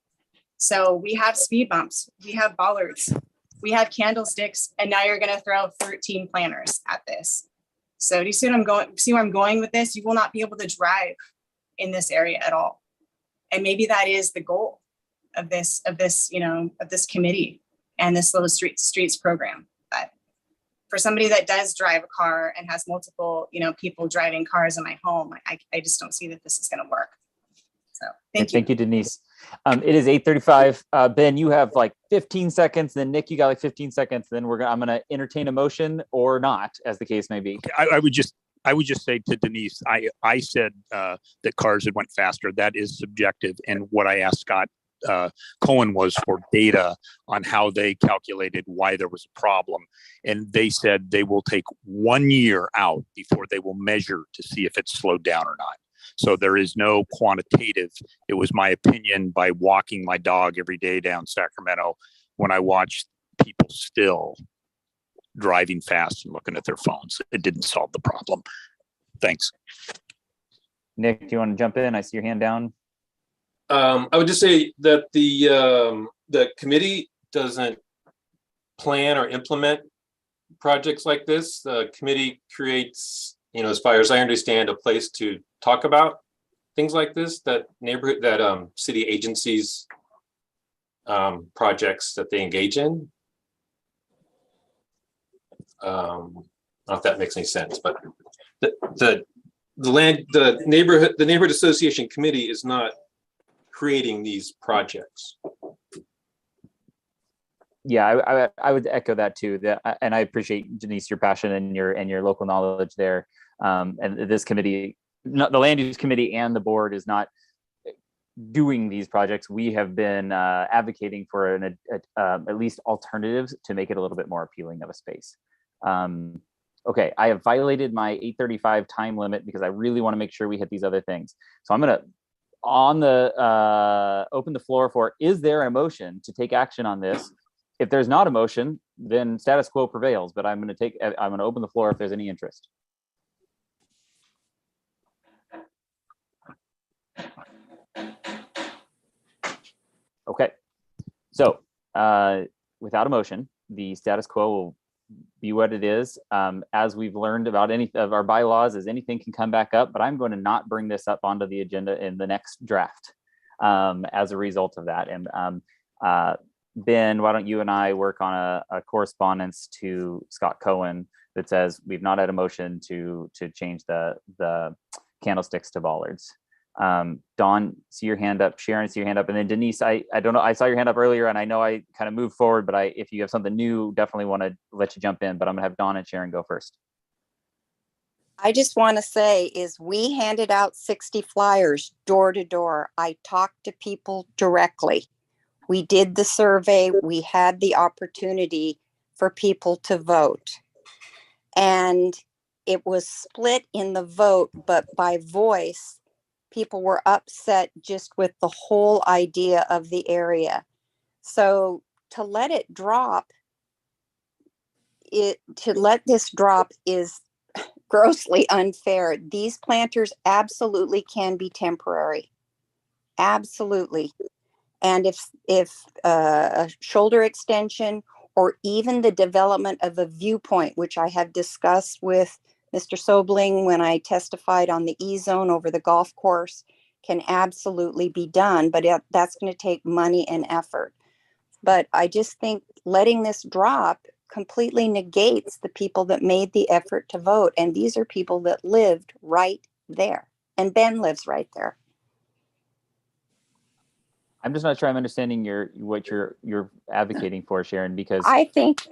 So we have speed bumps, we have bollards, we have candlesticks, and now you're going to throw 13 planters at this. So do you see where I'm going with this? You will not be able to drive in this area at all. And maybe that is the goal of this committee and this little streets program. But for somebody that does drive a car and has multiple, people driving cars in my home, I just don't see that this is going to work. So thank you, Denise. It is 8:35. Ben, you have 15 seconds. Then Nick, you got 15 seconds. Then I'm going to entertain a motion or not, as the case may be. I would just say to Denise, I said that cars had went faster. That is subjective. And what I asked Scott Cohen was for data on how they calculated why there was a problem. And they said they will take 1 year out before they will measure to see if it's slowed down or not. So there is no quantitative. It was my opinion by walking my dog every day down Sacramento when I watched people still driving fast and looking at their phones. It didn't solve the problem. Thanks. Nick, do you want to jump in? I see your hand down. I would just say that the committee doesn't plan or implement projects like this. The committee creates, as far as I understand, a place to talk about things like this, that city agencies projects that they engage in. I don't know if that makes any sense, but the neighborhood association committee is not creating these projects. Yeah, I would echo that too. And I appreciate, Denise, your passion and your local knowledge there. And this committee, the land use committee and the board is not doing these projects. We have been advocating for at least alternatives to make it a little bit more appealing of a space. Okay, I have violated my 8:35 time limit because I really want to make sure we hit these other things. So I'm going to open the floor for, is there a motion to take action on this? If there's not a motion, then status quo prevails, but I'm going to open the floor if there's any interest. Okay, so without a motion, the status quo will be what it is. As we've learned about any of our bylaws, is anything can come back up, but I'm going to not bring this up onto the agenda in the next draft as a result of that. And Ben, why don't you and I work on a correspondence to Scott Cohen that says we've not had a motion to change the candlesticks to bollards. Dawn, see your hand up. Sharon, see your hand up. And then Denise, I don't know, I saw your hand up earlier and I know I kind of moved forward, but if you have something new, definitely want to let you jump in, but I'm gonna have Dawn and Sharon go first. I just want to say is we handed out 60 flyers door to door. I talked to people directly. We did the survey. We had the opportunity for people to vote. And it was split in the vote, but by voice, people were upset just with the whole idea of the area. So to let this drop is grossly unfair. These planters absolutely can be temporary. Absolutely. And if a shoulder extension or even the development of a viewpoint, which I have discussed with Mr. Sobling when I testified on the E-zone over the golf course, can absolutely be done, but that's going to take money and effort. But I just think letting this drop completely negates the people that made the effort to vote. And these are people that lived right there. And Ben lives right there. I'm just not sure I'm understanding what you're advocating for, Sharon, because I think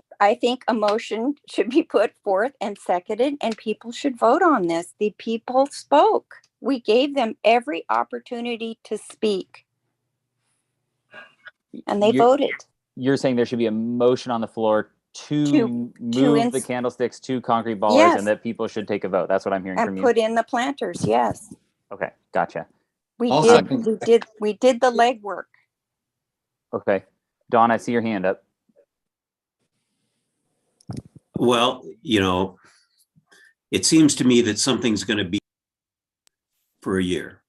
a motion should be put forth and seconded, and people should vote on this. The people spoke. We gave them every opportunity to speak, and they voted. You're saying there should be a motion on the floor to move the candlesticks to concrete bollards, yes, and that people should take a vote. That's what I'm hearing from you. And put in the planters. Yes. Okay, gotcha. We did the legwork. Okay. Dawn, I see your hand up. Well, it seems to me that something's going to be for a year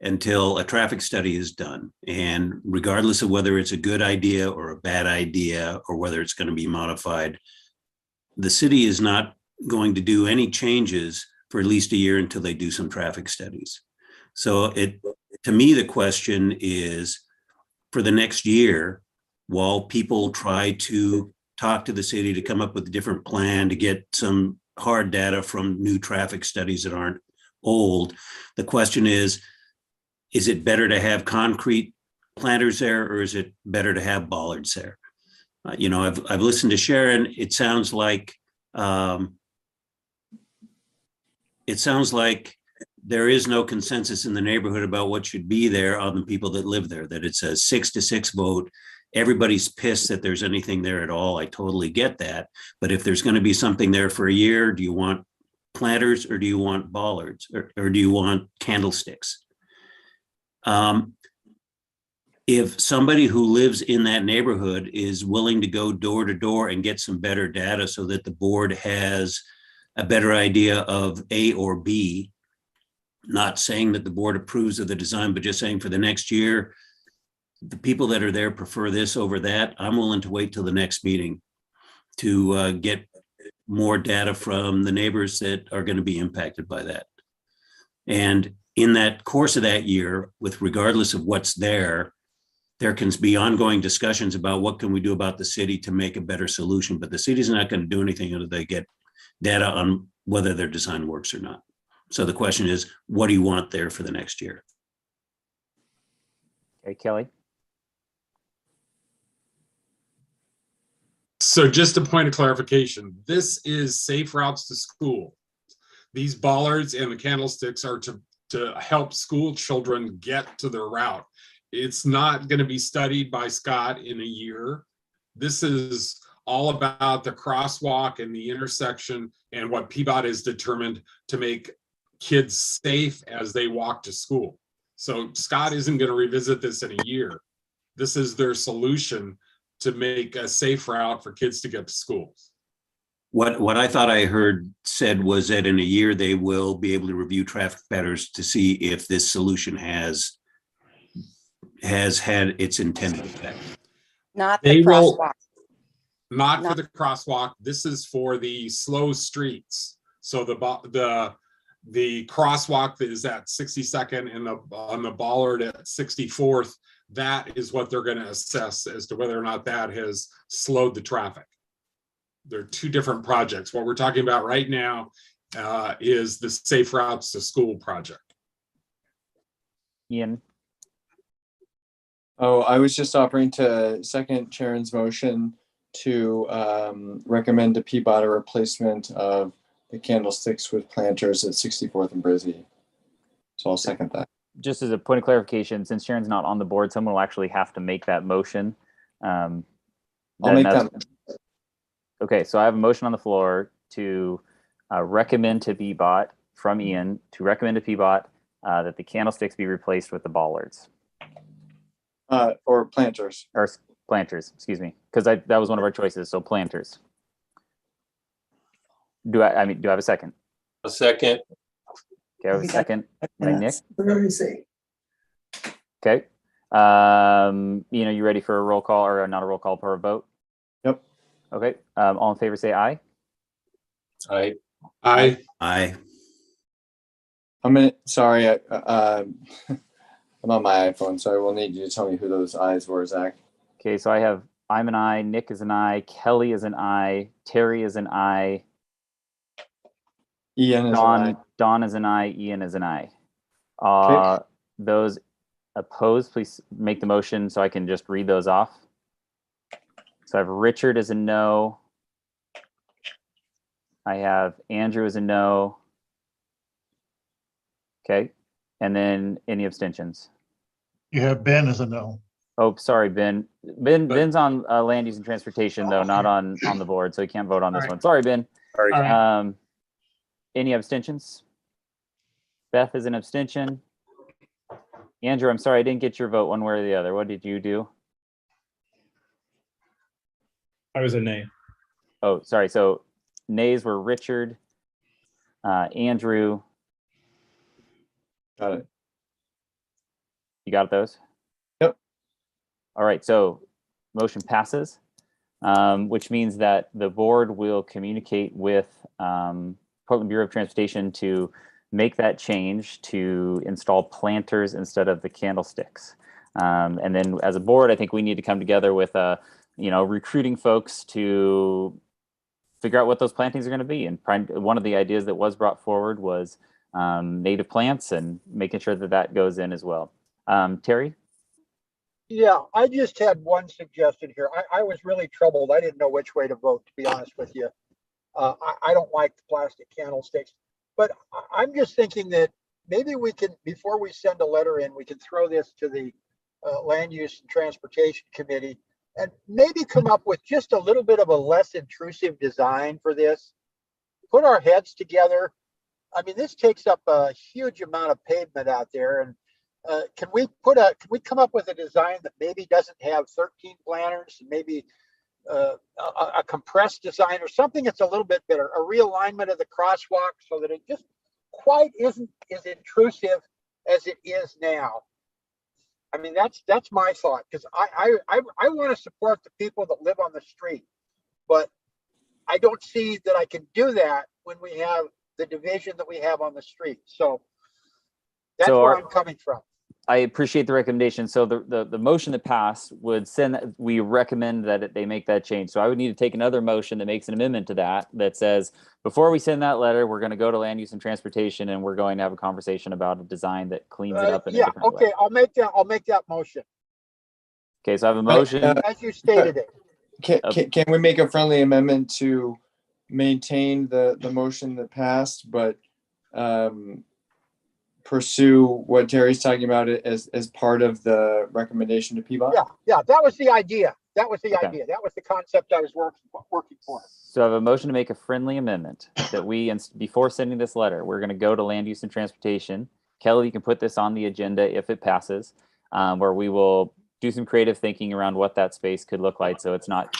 until a traffic study is done. And regardless of whether it's a good idea or a bad idea, or whether it's going to be modified, the city is not going to do any changes for at least a year until they do some traffic studies. So to me, the question is, for the next year, while people try to talk to the city to come up with a different plan to get some hard data from new traffic studies that aren't old, the question is it better to have concrete planters there, or is it better to have bollards there? I've listened to Sharon. It sounds like there is no consensus in the neighborhood about what should be there on the people that live there, that it's a 6-6 vote. Everybody's pissed that there's anything there at all. I totally get that. But if there's going to be something there for a year, do you want planters or do you want bollards or do you want candlesticks? If somebody who lives in that neighborhood is willing to go door to door and get some better data so that the board has a better idea of A or B, not saying that the board approves of the design, but just saying for the next year, the people that are there prefer this over that, I'm willing to wait till the next meeting to get more data from the neighbors that are going to be impacted by that. And in that course of that year, with regardless of what's there can be ongoing discussions about what can we do about the city to make a better solution. But the city's not going to do anything until they get data on whether their design works or not. So the question is, what do you want there for the next year? Okay, Kelly. So just a point of clarification, this is safe routes to school. These bollards and the candlesticks are to help school children get to their route. It's not going to be studied by Scott in a year. This is all about the crosswalk and the intersection and what PBOT is determined to make kids safe as they walk to school. So Scott isn't going to revisit this in a year. This is their solution to make a safe route for kids to get to school. What I thought I heard said was that in a year, they will be able to review traffic patterns to see if this solution has had its intended effect. Not They the will- crosswalk. Not for the crosswalk. This is for the slow streets. So the crosswalk that is at 62nd and on the bollard at 64th, that is what they're going to assess as to whether or not that has slowed the traffic. They're two different projects. What we're talking about right now is the Safe Routes to School project. Ian. Oh, I was just offering to second Sharon's motion to recommend to PBOT a replacement of the candlesticks with planters at 64th and Brizzy. So I'll second that. Just as a point of clarification, since Sharon's not on the board, someone will actually have to make that motion. I'll make that. Okay, so I have a motion on the floor to recommend to PBOT from Ian to recommend to PBOT that the candlesticks be replaced with the bollards. Or planters. Or planters, excuse me, because that was one of our choices. So planters. Do I have a second? A second. Okay, I have a second by Nick. Rosie. Okay. Ian, are you ready for a roll call or not a roll call per vote? Yep. Okay. All in favor, say aye. Aye. Aye. Aye. Sorry, I'm on my iPhone, so I will need you to tell me who those ayes were, Zach. Okay, so I'm an aye, Nick is an aye, Kelly is an aye, Terry is an aye, Ian is an aye. Don is an aye, Ian is an aye. Okay. Those opposed, please make the motion so I can just read those off. So I have Richard as a no. I have Andrew as a no. Okay, and then any abstentions? You have Ben as a no. Oh, sorry, Ben. Ben's on land use and transportation though, not on the board, so he can't vote on this one. Sorry, Ben. All right. Any abstentions? Beth is an abstention. Andrew, I'm sorry, I didn't get your vote one way or the other. What did you do? I was a nay. Oh, sorry. So nays were Richard, Andrew. Got it. You got those? Yep. All right. So motion passes, which means that the board will communicate with Portland Bureau of Transportation to make that change to install planters instead of the candlesticks. And then as a board, I think we need to come together with recruiting folks to figure out what those plantings are going to be. And one of the ideas that was brought forward was native plants and making sure that goes in as well. Terry? Yeah, I just had one suggestion here. I was really troubled. I didn't know which way to vote, to be honest with you. I don't like the plastic candlesticks, but I'm just thinking that maybe we can, before we send a letter in, we can throw this to the Land Use and Transportation Committee and maybe come up with just a little bit of a less intrusive design for this. Put our heads together. I mean, this takes up a huge amount of pavement out there, and can we come up with a design that maybe doesn't have 13 planters, and maybe a compressed design or something that's a little bit better, a realignment of the crosswalk so that it just quite isn't as intrusive as it is now. I mean, that's my thought, because I want to support the people that live on the street, but I don't see that I can do that when we have the division that we have on the street. So that's So where I'm coming from. I appreciate the recommendation. So the motion that passed would send that we recommend that they make that change. So I would need to take another motion that makes an amendment to that says, before we send that letter, we're going to go to land use and transportation and we're going to have a conversation about a design that cleans it up in a Yeah, different way. okay, I'll make that motion Okay, so I have a motion. as you stated it. Can we make a friendly amendment to maintain the motion that passed, but pursue what Terry's talking about as part of the recommendation to Peabody? Yeah, that was the idea. That was the Okay. idea. That was the concept I was working for. So I have a motion to make a friendly amendment that we, before sending this letter, we're going to go to land use and transportation. Kelly, you can put this on the agenda if it passes, where we will do some creative thinking around what that space could look like. So it's not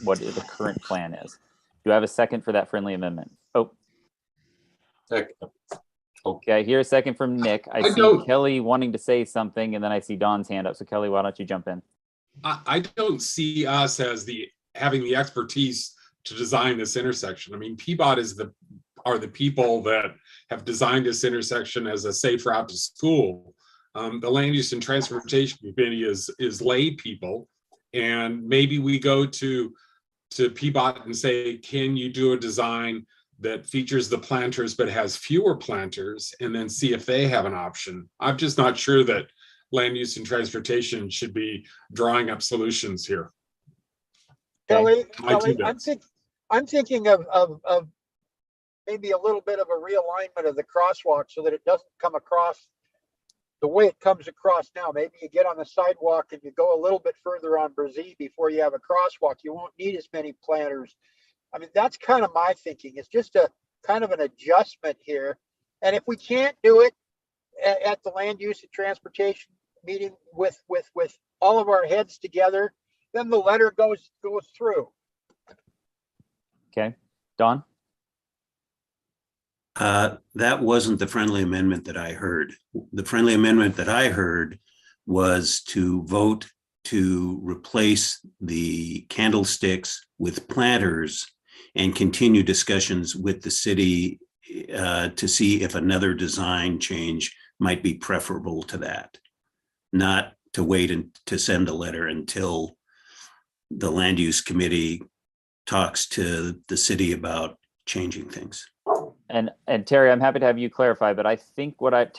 what the current plan is. Do I have a second for that friendly amendment? Oh, okay. I hear a second from Nick. I see Kelly wanting to say something, and then I see Don's hand up. So Kelly, why don't you jump in? I don't see us as having the expertise to design this intersection. I mean, Peabody are the people that have designed this intersection as a safe route to school. The Land Use and Transportation Committee is lay people, and maybe we go to Peabody and say, can you do a design that features the planters but has fewer planters, and then see if they have an option. I'm just not sure that Land Use and Transportation should be drawing up solutions here. Kelly, I'm thinking of maybe a little bit of a realignment of the crosswalk so that it doesn't come across the way it comes across now. Maybe you get on the sidewalk and you go a little bit further on Brzee before you have a crosswalk. You won't need as many planters. I mean, that's kind of my thinking. It's just a kind of an adjustment here. And if we can't do it at the land use and transportation meeting with all of our heads together, then the letter goes through. Okay, Don? That wasn't the friendly amendment that I heard. The friendly amendment that I heard was to vote to replace the candlesticks with planters and continue discussions with the city to see if another design change might be preferable to that. Not to wait and to send a letter until the land use committee talks to the city about changing things. And Terry, I'm happy to have you clarify, but I think what I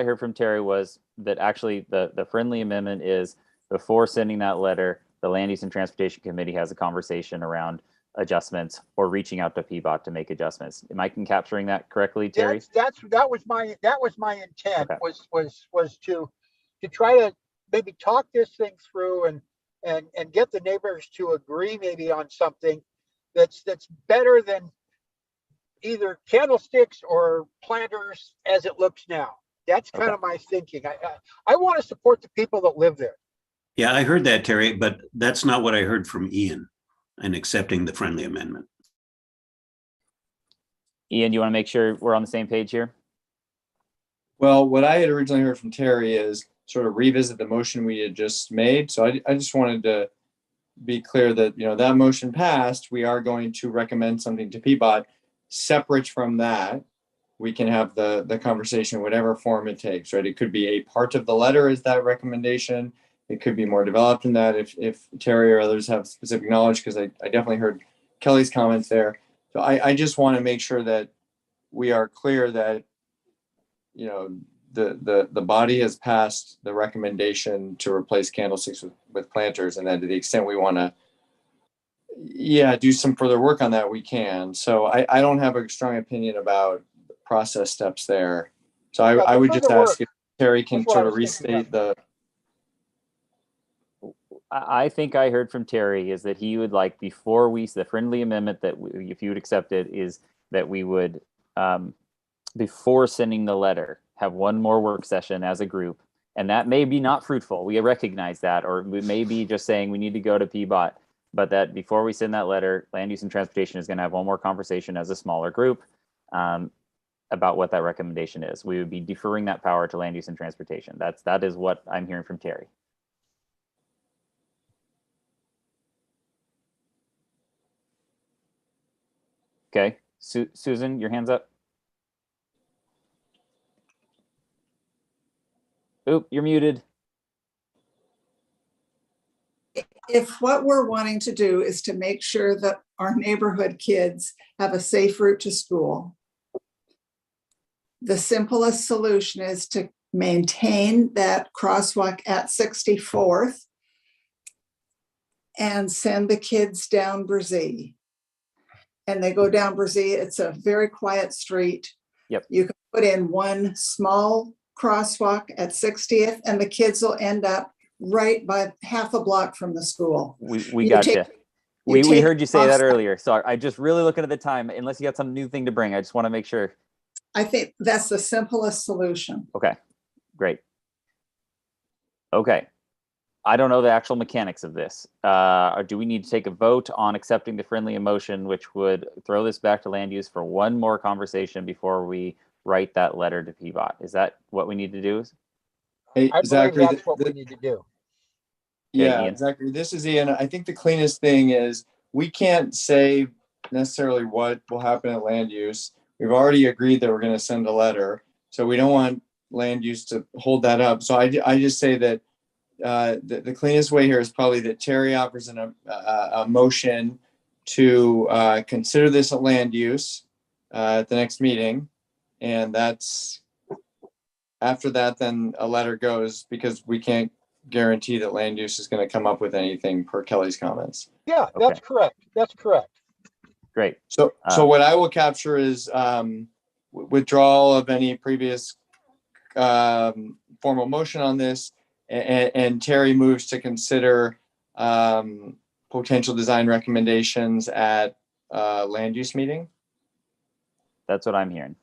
heard from Terry was that actually the friendly amendment is before sending that letter, the Land Use and Transportation Committee has a conversation around adjustments or reaching out to PBOT to make adjustments. Am I capturing that correctly, Terry? That was my intent. Okay. was to try to maybe talk this thing through and get the neighbors to agree maybe on something that's better than either candlesticks or planters as it looks now. That's kind of my thinking. I want to support the people that live there. Yeah, I heard that, Terry, but that's not what I heard from Ian in accepting the friendly amendment. Ian, you want to make sure we're on the same page here? Well, what I had originally heard from Terry is sort of revisit the motion we had just made. So I just wanted to be clear that, that motion passed. We are going to recommend something to PBOT. Separate from that, we can have the conversation, whatever form it takes, right? It could be a part of the letter is that recommendation. It could be more developed than that if Terry or others have specific knowledge, because I definitely heard Kelly's comments there. So I just want to make sure that we are clear that, the body has passed the recommendation to replace candlesticks with planters, and then to the extent we want to do some further work on that, we can. So I don't have a strong opinion about the process steps there. So I would just ask if Terry can sort of restate the. I think I heard from Terry is that he would like, before the friendly amendment that if you would accept it, is that we would, before sending the letter, have one more work session as a group. And that may be not fruitful. We recognize that, or we may be just saying we need to go to PBOT. But that before we send that letter, Land Use and Transportation is going to have one more conversation as a smaller group about what that recommendation is. We would be deferring that power to Land Use and Transportation. That is what I'm hearing from Terry. Okay, Susan, your hand's up. Oop, you're muted. If what we're wanting to do is to make sure that our neighborhood kids have a safe route to school, the simplest solution is to maintain that crosswalk at 64th and send the kids down Brzee. And they go down Brzee. It's a very quiet street. Yep. You can put in one small crosswalk at 60th and the kids will end up right by half a block from the school. We got you. We heard you say that earlier. So I just really looking at the time, unless you got some new thing to bring, I just want to make sure. I think that's the simplest solution. Okay, great. Okay. I don't know the actual mechanics of this. Or do we need to take a vote on accepting the friendly emotion, which would throw this back to land use for one more conversation before we write that letter to PBOT? Is that what we need to do? Hey, I believe Zachary, that's what we need to do. yeah, Ian. Zachary, this is Ian. I think the cleanest thing is we can't say necessarily what will happen at land use. We've already agreed that we're going to send a letter, so we don't want land use to hold that up. So I just say that the cleanest way here is probably that Terry offers a motion to consider this a land use at the next meeting. And that's after that, then a letter goes, because we can't guarantee that land use is going to come up with anything per Kelly's comments. Yeah, that's correct. That's correct. Great. So what I will capture is withdrawal of any previous formal motion on this, and Terry moves to consider potential design recommendations at land use meeting. That's what I'm hearing.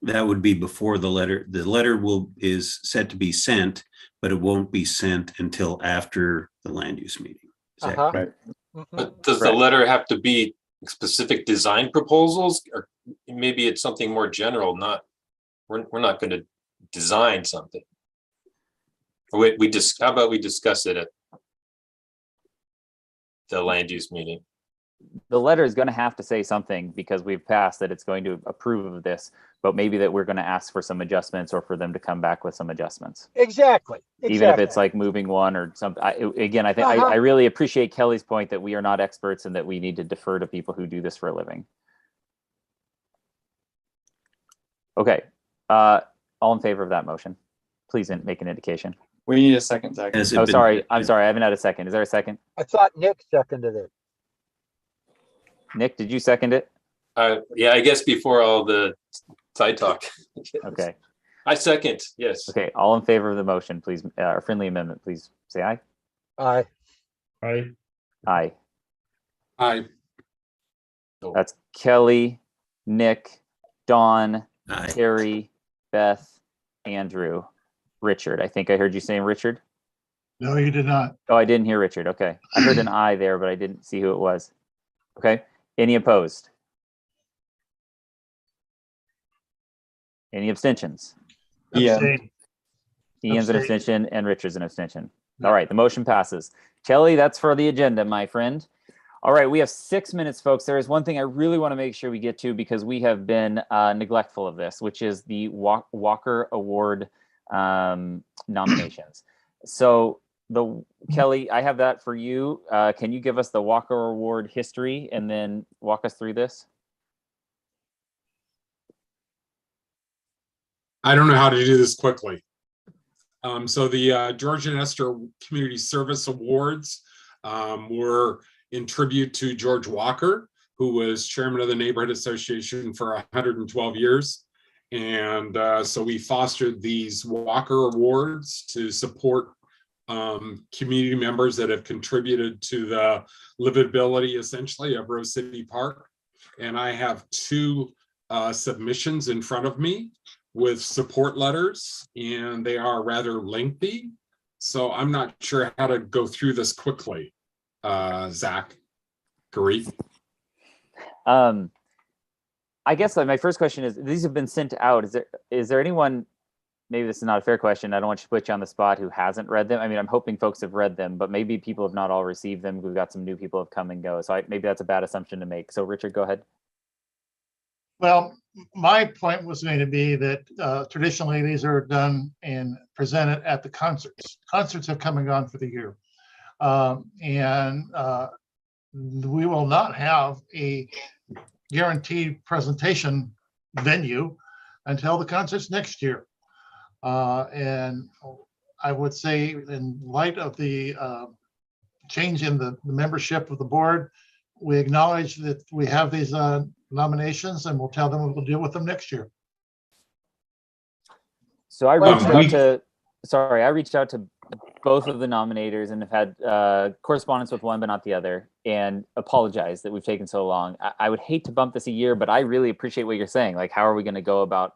That would be before the letter. The letter is set to be sent, but it won't be sent until after the land use meeting. Is that correct? But does the letter have to be specific design proposals, or maybe it's something more general? Not, we're not going to design something. How about we discuss it at the land use meeting? The letter is going to have to say something, because we've passed that it's going to approve of this, but maybe that we're going to ask for some adjustments, or for them to come back with some adjustments. Exactly. Even if it's like moving one or something. Again, I think I really appreciate Kelly's point that we are not experts and that we need to defer to people who do this for a living. Okay. All in favor of that motion, please make an indication. We need a second, Zach. Oh, sorry. I'm sorry. I haven't had a second. Is there a second? I thought Nick seconded it. Nick, did you second it? Yeah, I guess before all the side talk. Okay. I second, yes. Okay. All in favor of the motion, please, or friendly amendment, please say aye. Aye. Aye. Aye. Aye. That's Kelly, Nick, Dawn, Aye. Terry, Beth, Andrew, Richard. I think I heard you saying Richard. No, you did not. Oh, I didn't hear Richard. Okay. I heard an I there, but I didn't see who it was. Okay. Any opposed? Any abstentions? Yeah. Abstain. Ian's an Abstain. abstention and Richard's an abstention. All right. The motion passes. Kelly, that's for the agenda, my friend. All right. We have 6 minutes, folks. There is one thing I really want to make sure we get to, because we have been neglectful of this, which is the Walker Award nominations. So Kelly, I have that for you. Can you give us the Walker Award history and then walk us through this? I don't know how to do this quickly. So the George and Esther Community Service Awards were in tribute to George Walker, who was chairman of the Neighborhood Association for 112 years. And so we fostered these Walker Awards to support community members that have contributed to the livability, essentially, of Rose City Park. And I have two submissions in front of me with support letters, and they are rather lengthy. So I'm not sure how to go through this quickly. Zach, Gary. I guess my first question is, these have been sent out. Is there anyone, maybe this is not a fair question, I don't want you to put you on the spot, who hasn't read them? I mean, I'm hoping folks have read them, but maybe people have not all received them. We've got some new people have come and go. So maybe that's a bad assumption to make. So Richard, go ahead. Well, my point was going to be that traditionally these are done and presented at the concerts. Concerts have come and gone for the year. And we will not have a guaranteed presentation venue until the concerts next year. And I would say in light of the change in the membership of the board, we acknowledge that we have these nominations and we'll tell them we'll deal with them next year. So I reached out to both of the nominators and have had correspondence with one but not the other, and apologize that we've taken so long. I would hate to bump this a year, but I really appreciate what you're saying. Like, how are we going to go about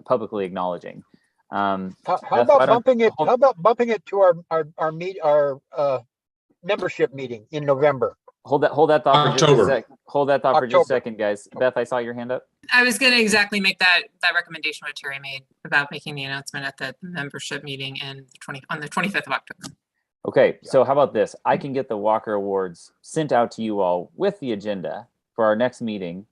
publicly acknowledging? How about bumping it? How about bumping it to our membership meeting in November? Hold that thought for just a sec. Hold that thought for just a October. second, guys. Beth, I saw your hand up. I was going to exactly make that recommendation what Terry made about making the announcement at the membership meeting on the 25th of October. Okay, so how about this? I can get the Walker Awards sent out to you all with the agenda for our next meeting.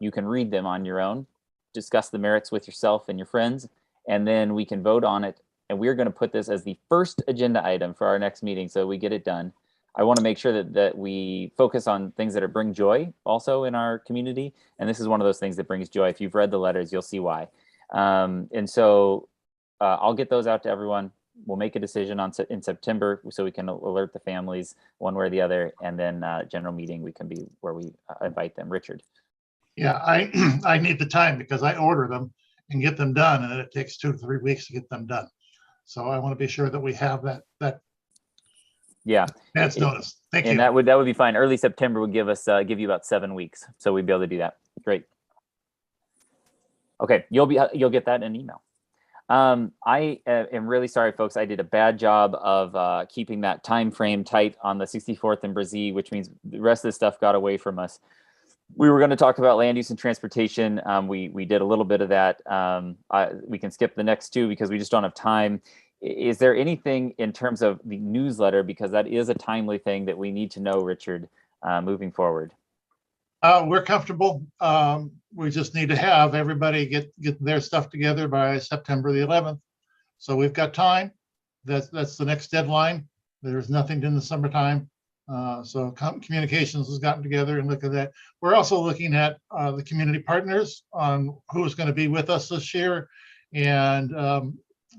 You can read them on your own, discuss the merits with yourself and your friends, and then we can vote on it. And we're going to put this as the first agenda item for our next meeting so we get it done. I want to make sure that we focus on things that bring joy also in our community. And this is one of those things that brings joy. If you've read the letters, you'll see why. And so I'll get those out to everyone. We'll make a decision in September so we can alert the families one way or the other. And then general meeting, we can be where we invite them. Richard. Yeah, I need the time because I order them and get them done, and it takes 2 to 3 weeks to get them done. So I want to be sure that we have that. Yeah, that's notice. Thank you. And that would be fine. Early September would give you about 7 weeks, so we'd be able to do that. Great. Okay, you'll get that in an email. I am really sorry, folks. I did a bad job of keeping that time frame tight on the 64th and Brazil, which means the rest of the stuff got away from us. We were going to talk about land use and transportation. We did a little bit of that. We can skip the next two because we just don't have time. Is there anything in terms of the newsletter, because that is a timely thing that we need to know, Richard, moving forward? We're comfortable. We just need to have everybody get their stuff together by September the 11th. So we've got time. That's the next deadline. There's nothing in the summertime. So communications has gotten together and look at that. We're also looking at the community partners on who's going to be with us this year. And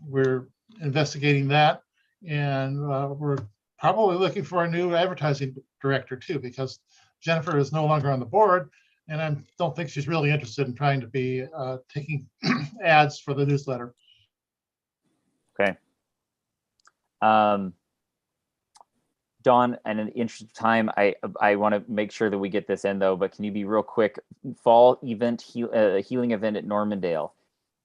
we're investigating that. And we're probably looking for a new advertising director too, because Jennifer is no longer on the board. And I don't think she's really interested in trying to be taking ads for the newsletter. Okay. Dawn, and in the interest of time, I want to make sure that we get this in though, but can you be real quick? Fall event, healing event at Normandale.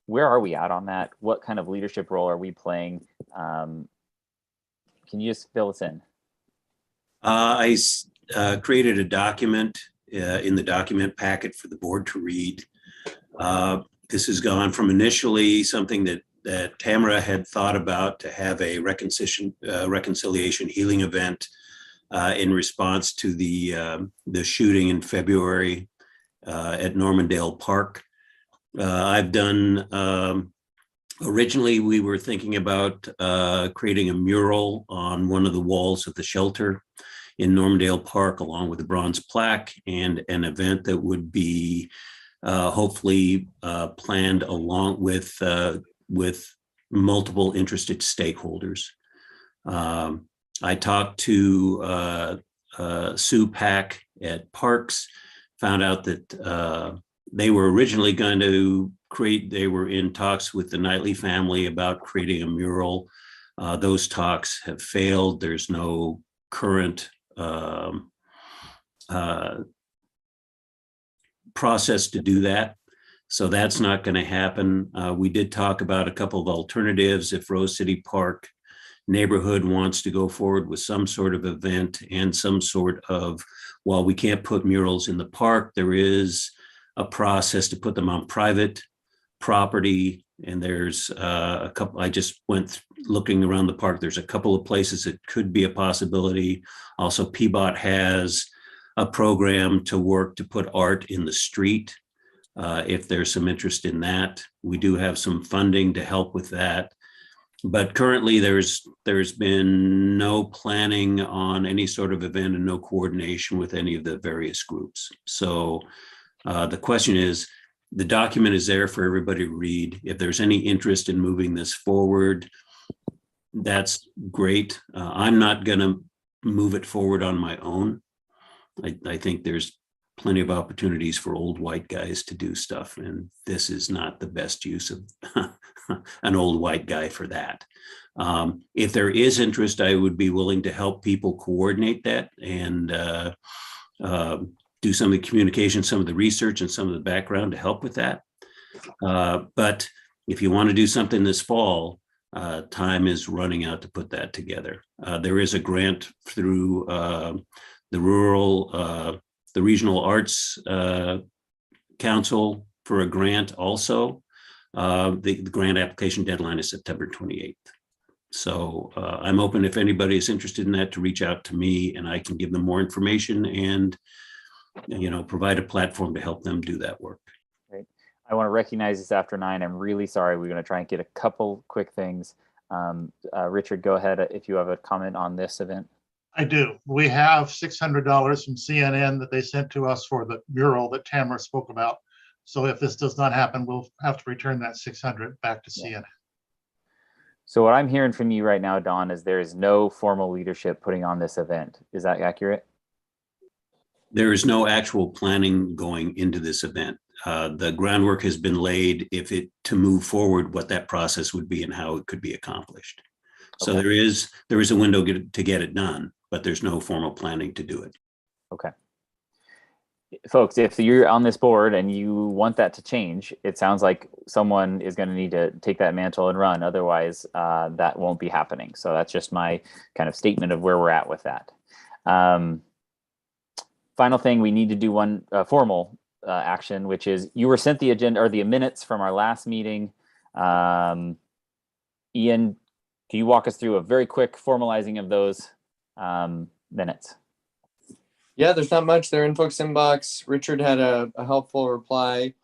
Where are we at on that? What kind of leadership role are we playing? Can you just fill us in? I created a document in the document packet for the board to read. This has gone from initially something that Tamara had thought about to have a reconciliation healing event in response to the shooting in February at Normandale Park. I've done, originally we were thinking about creating a mural on one of the walls of the shelter in Normandale Park, along with a bronze plaque, and an event that would be hopefully planned along with multiple interested stakeholders. I talked to Sue Pack at Parks, found out that they were originally going to they were in talks with the Knightley family about creating a mural. Those talks have failed. There's no current process to do that. So that's not going to happen. We did talk about a couple of alternatives. If Rose City Park neighborhood wants to go forward with some sort of event and some sort of, while we can't put murals in the park, there is a process to put them on private property. And there's a couple, I just went looking around the park. There's a couple of places that could be a possibility. Also, PBOT has a program to work to put art in the street. if there's some interest in that. We do have some funding to help with that. But currently there's been no planning on any sort of event and no coordination with any of the various groups. So the question is, the document is there for everybody to read. If there's any interest in moving this forward, that's great. I'm not going to move it forward on my own. I think there's plenty of opportunities for old white guys to do stuff, and this is not the best use of an old white guy for that. If there is interest, I would be willing to help people coordinate that and do some of the communication, some of the research, and some of the background to help with that. But if you want to do something this fall, time is running out to put that together. There is a grant through the Regional Arts Council for a grant also. The grant application deadline is September 28th. So I'm open, if anybody is interested in that, to reach out to me, and I can give them more information and, you know, provide a platform to help them do that work. Great. I want to recognize this after 9. I'm really sorry. We're going to try and get a couple quick things. Richard, go ahead if you have a comment on this event. I do. We have $600 from CNN that they sent to us for the mural that Tamara spoke about. So if this does not happen, we'll have to return that 600 back to CNN. So what I'm hearing from you right now, Dawn, is there is no formal leadership putting on this event. Is that accurate? There is no actual planning going into this event. The groundwork has been laid to move forward, what that process would be and how it could be accomplished. So Okay. there is a window to get it done, but there's no formal planning to do it. Okay. Folks, if you're on this board and you want that to change, it sounds like someone is going to need to take that mantle and run. Otherwise, that won't be happening. So that's just my kind of statement of where we're at with that. Final thing, we need to do one formal action, which is you were sent the agenda or the minutes from our last meeting. Ian, can you walk us through a very quick formalizing of those minutes? Yeah, there's not much. They're in folks' inbox. Richard had a helpful reply.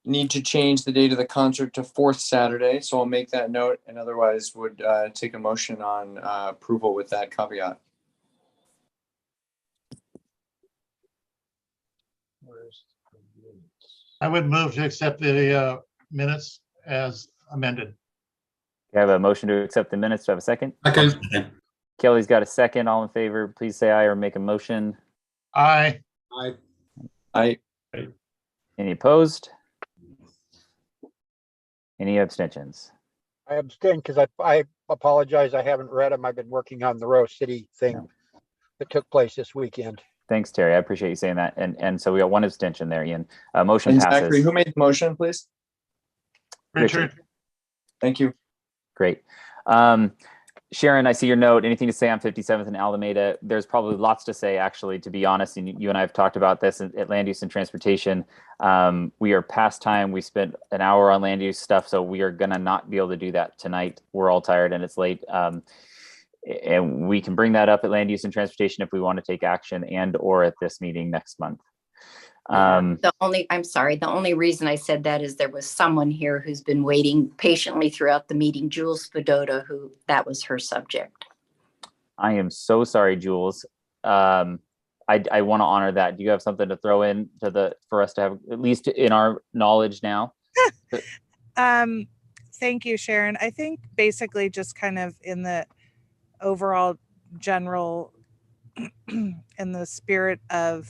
Need to change the date of the concert to 4th Saturday, so I'll make that note, and otherwise would take a motion on approval with that caveat. I would move to accept the minutes as amended. I have a motion to accept the minutes. Do I have a second? Second. Kelly's got a second. All in favor, please say aye or make a motion. Aye. Aye. Any opposed? Any abstentions? I abstain because I apologize. I haven't read them. I've been working on the Rose City thing that took place this weekend. Thanks, Terry. I appreciate you saying that. And so we got one abstention there, Ian. Motion And passes. Zachary, who made the motion, please? Richard. Thank you. Great. Sharon, I see your note. Anything to say on 57th and Alameda? There's probably lots to say, actually, to be honest. And you and I have talked about this at Land Use and Transportation. We are past time. We spent an hour on land use stuff, so we are going to not be able to do that tonight. We're all tired and it's late. And we can bring that up at Land Use and Transportation if we want to take action and or at this meeting next month. I'm sorry, the only reason I said that is there was someone here who's been waiting patiently throughout the meeting, Jules Fedota, who that was her subject. I am so sorry, Jules. I want to honor that. Do you have something to throw in for us to have, at least in our knowledge now? Thank you, Sharon. I think basically just kind of in the overall general, in the spirit of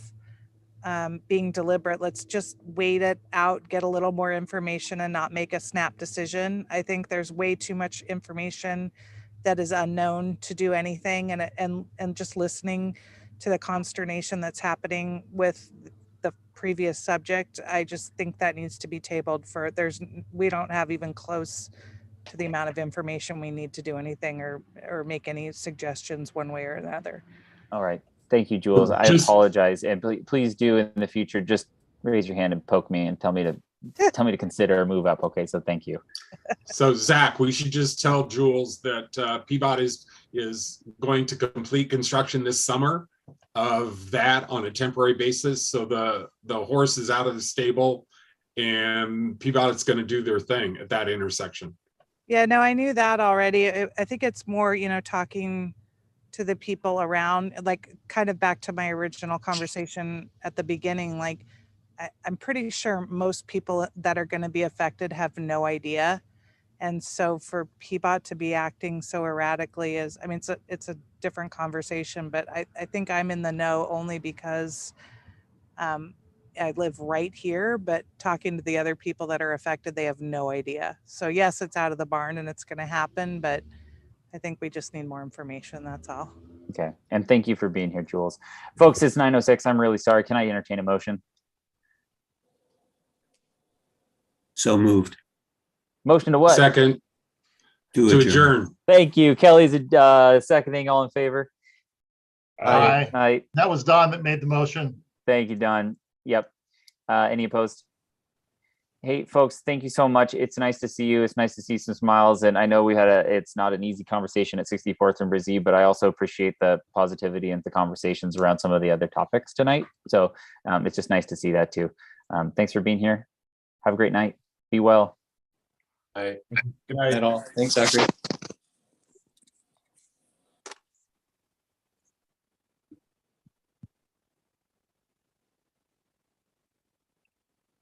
being deliberate, let's just wait it out, get a little more information and not make a snap decision. I think there's way too much information that is unknown to do anything, and just listening to the consternation that's happening with the previous subject, I just think that needs to be tabled for we don't have even close to the amount of information we need to do anything or make any suggestions one way or another. All right. Thank you, Jules. I apologize, and please do in the future just raise your hand and poke me and tell me to consider a move up. Okay, so thank you. So Zach, we should just tell Jules that Peabody is going to complete construction this summer. of that on a temporary basis. So the horse is out of the stable and Peabod's going to do their thing at that intersection. Yeah, no, I knew that already. I think it's more, talking to the people around, like kind of back to my original conversation at the beginning. Like, I'm pretty sure most people that are going to be affected have no idea. And so for Peabody to be acting so erratically is, I mean, it's a different conversation, but I think I'm in the know only because I live right here, but talking to the other people that are affected, they have no idea. So yes, it's out of the barn and it's going to happen, but I think we just need more information. That's all. Okay. And thank you for being here, Jules. Folks, it's 9:06. I'm really sorry. Can I entertain a motion? So moved. Motion to what? Second. To adjourn. Thank you. Kelly's seconding. All in favor? Aye. Aye. That was Don that made the motion. Thank you, Don. Yep. Any opposed? Hey, folks, thank you so much. It's nice to see you. It's nice to see some smiles. And I know it's not an easy conversation at 64th and Brizzy, but I also appreciate the positivity and the conversations around some of the other topics tonight. So it's just nice to see that too. Thanks for being here. Have a great night. Be well. Aye. Good night. At all. Thanks, Zachary.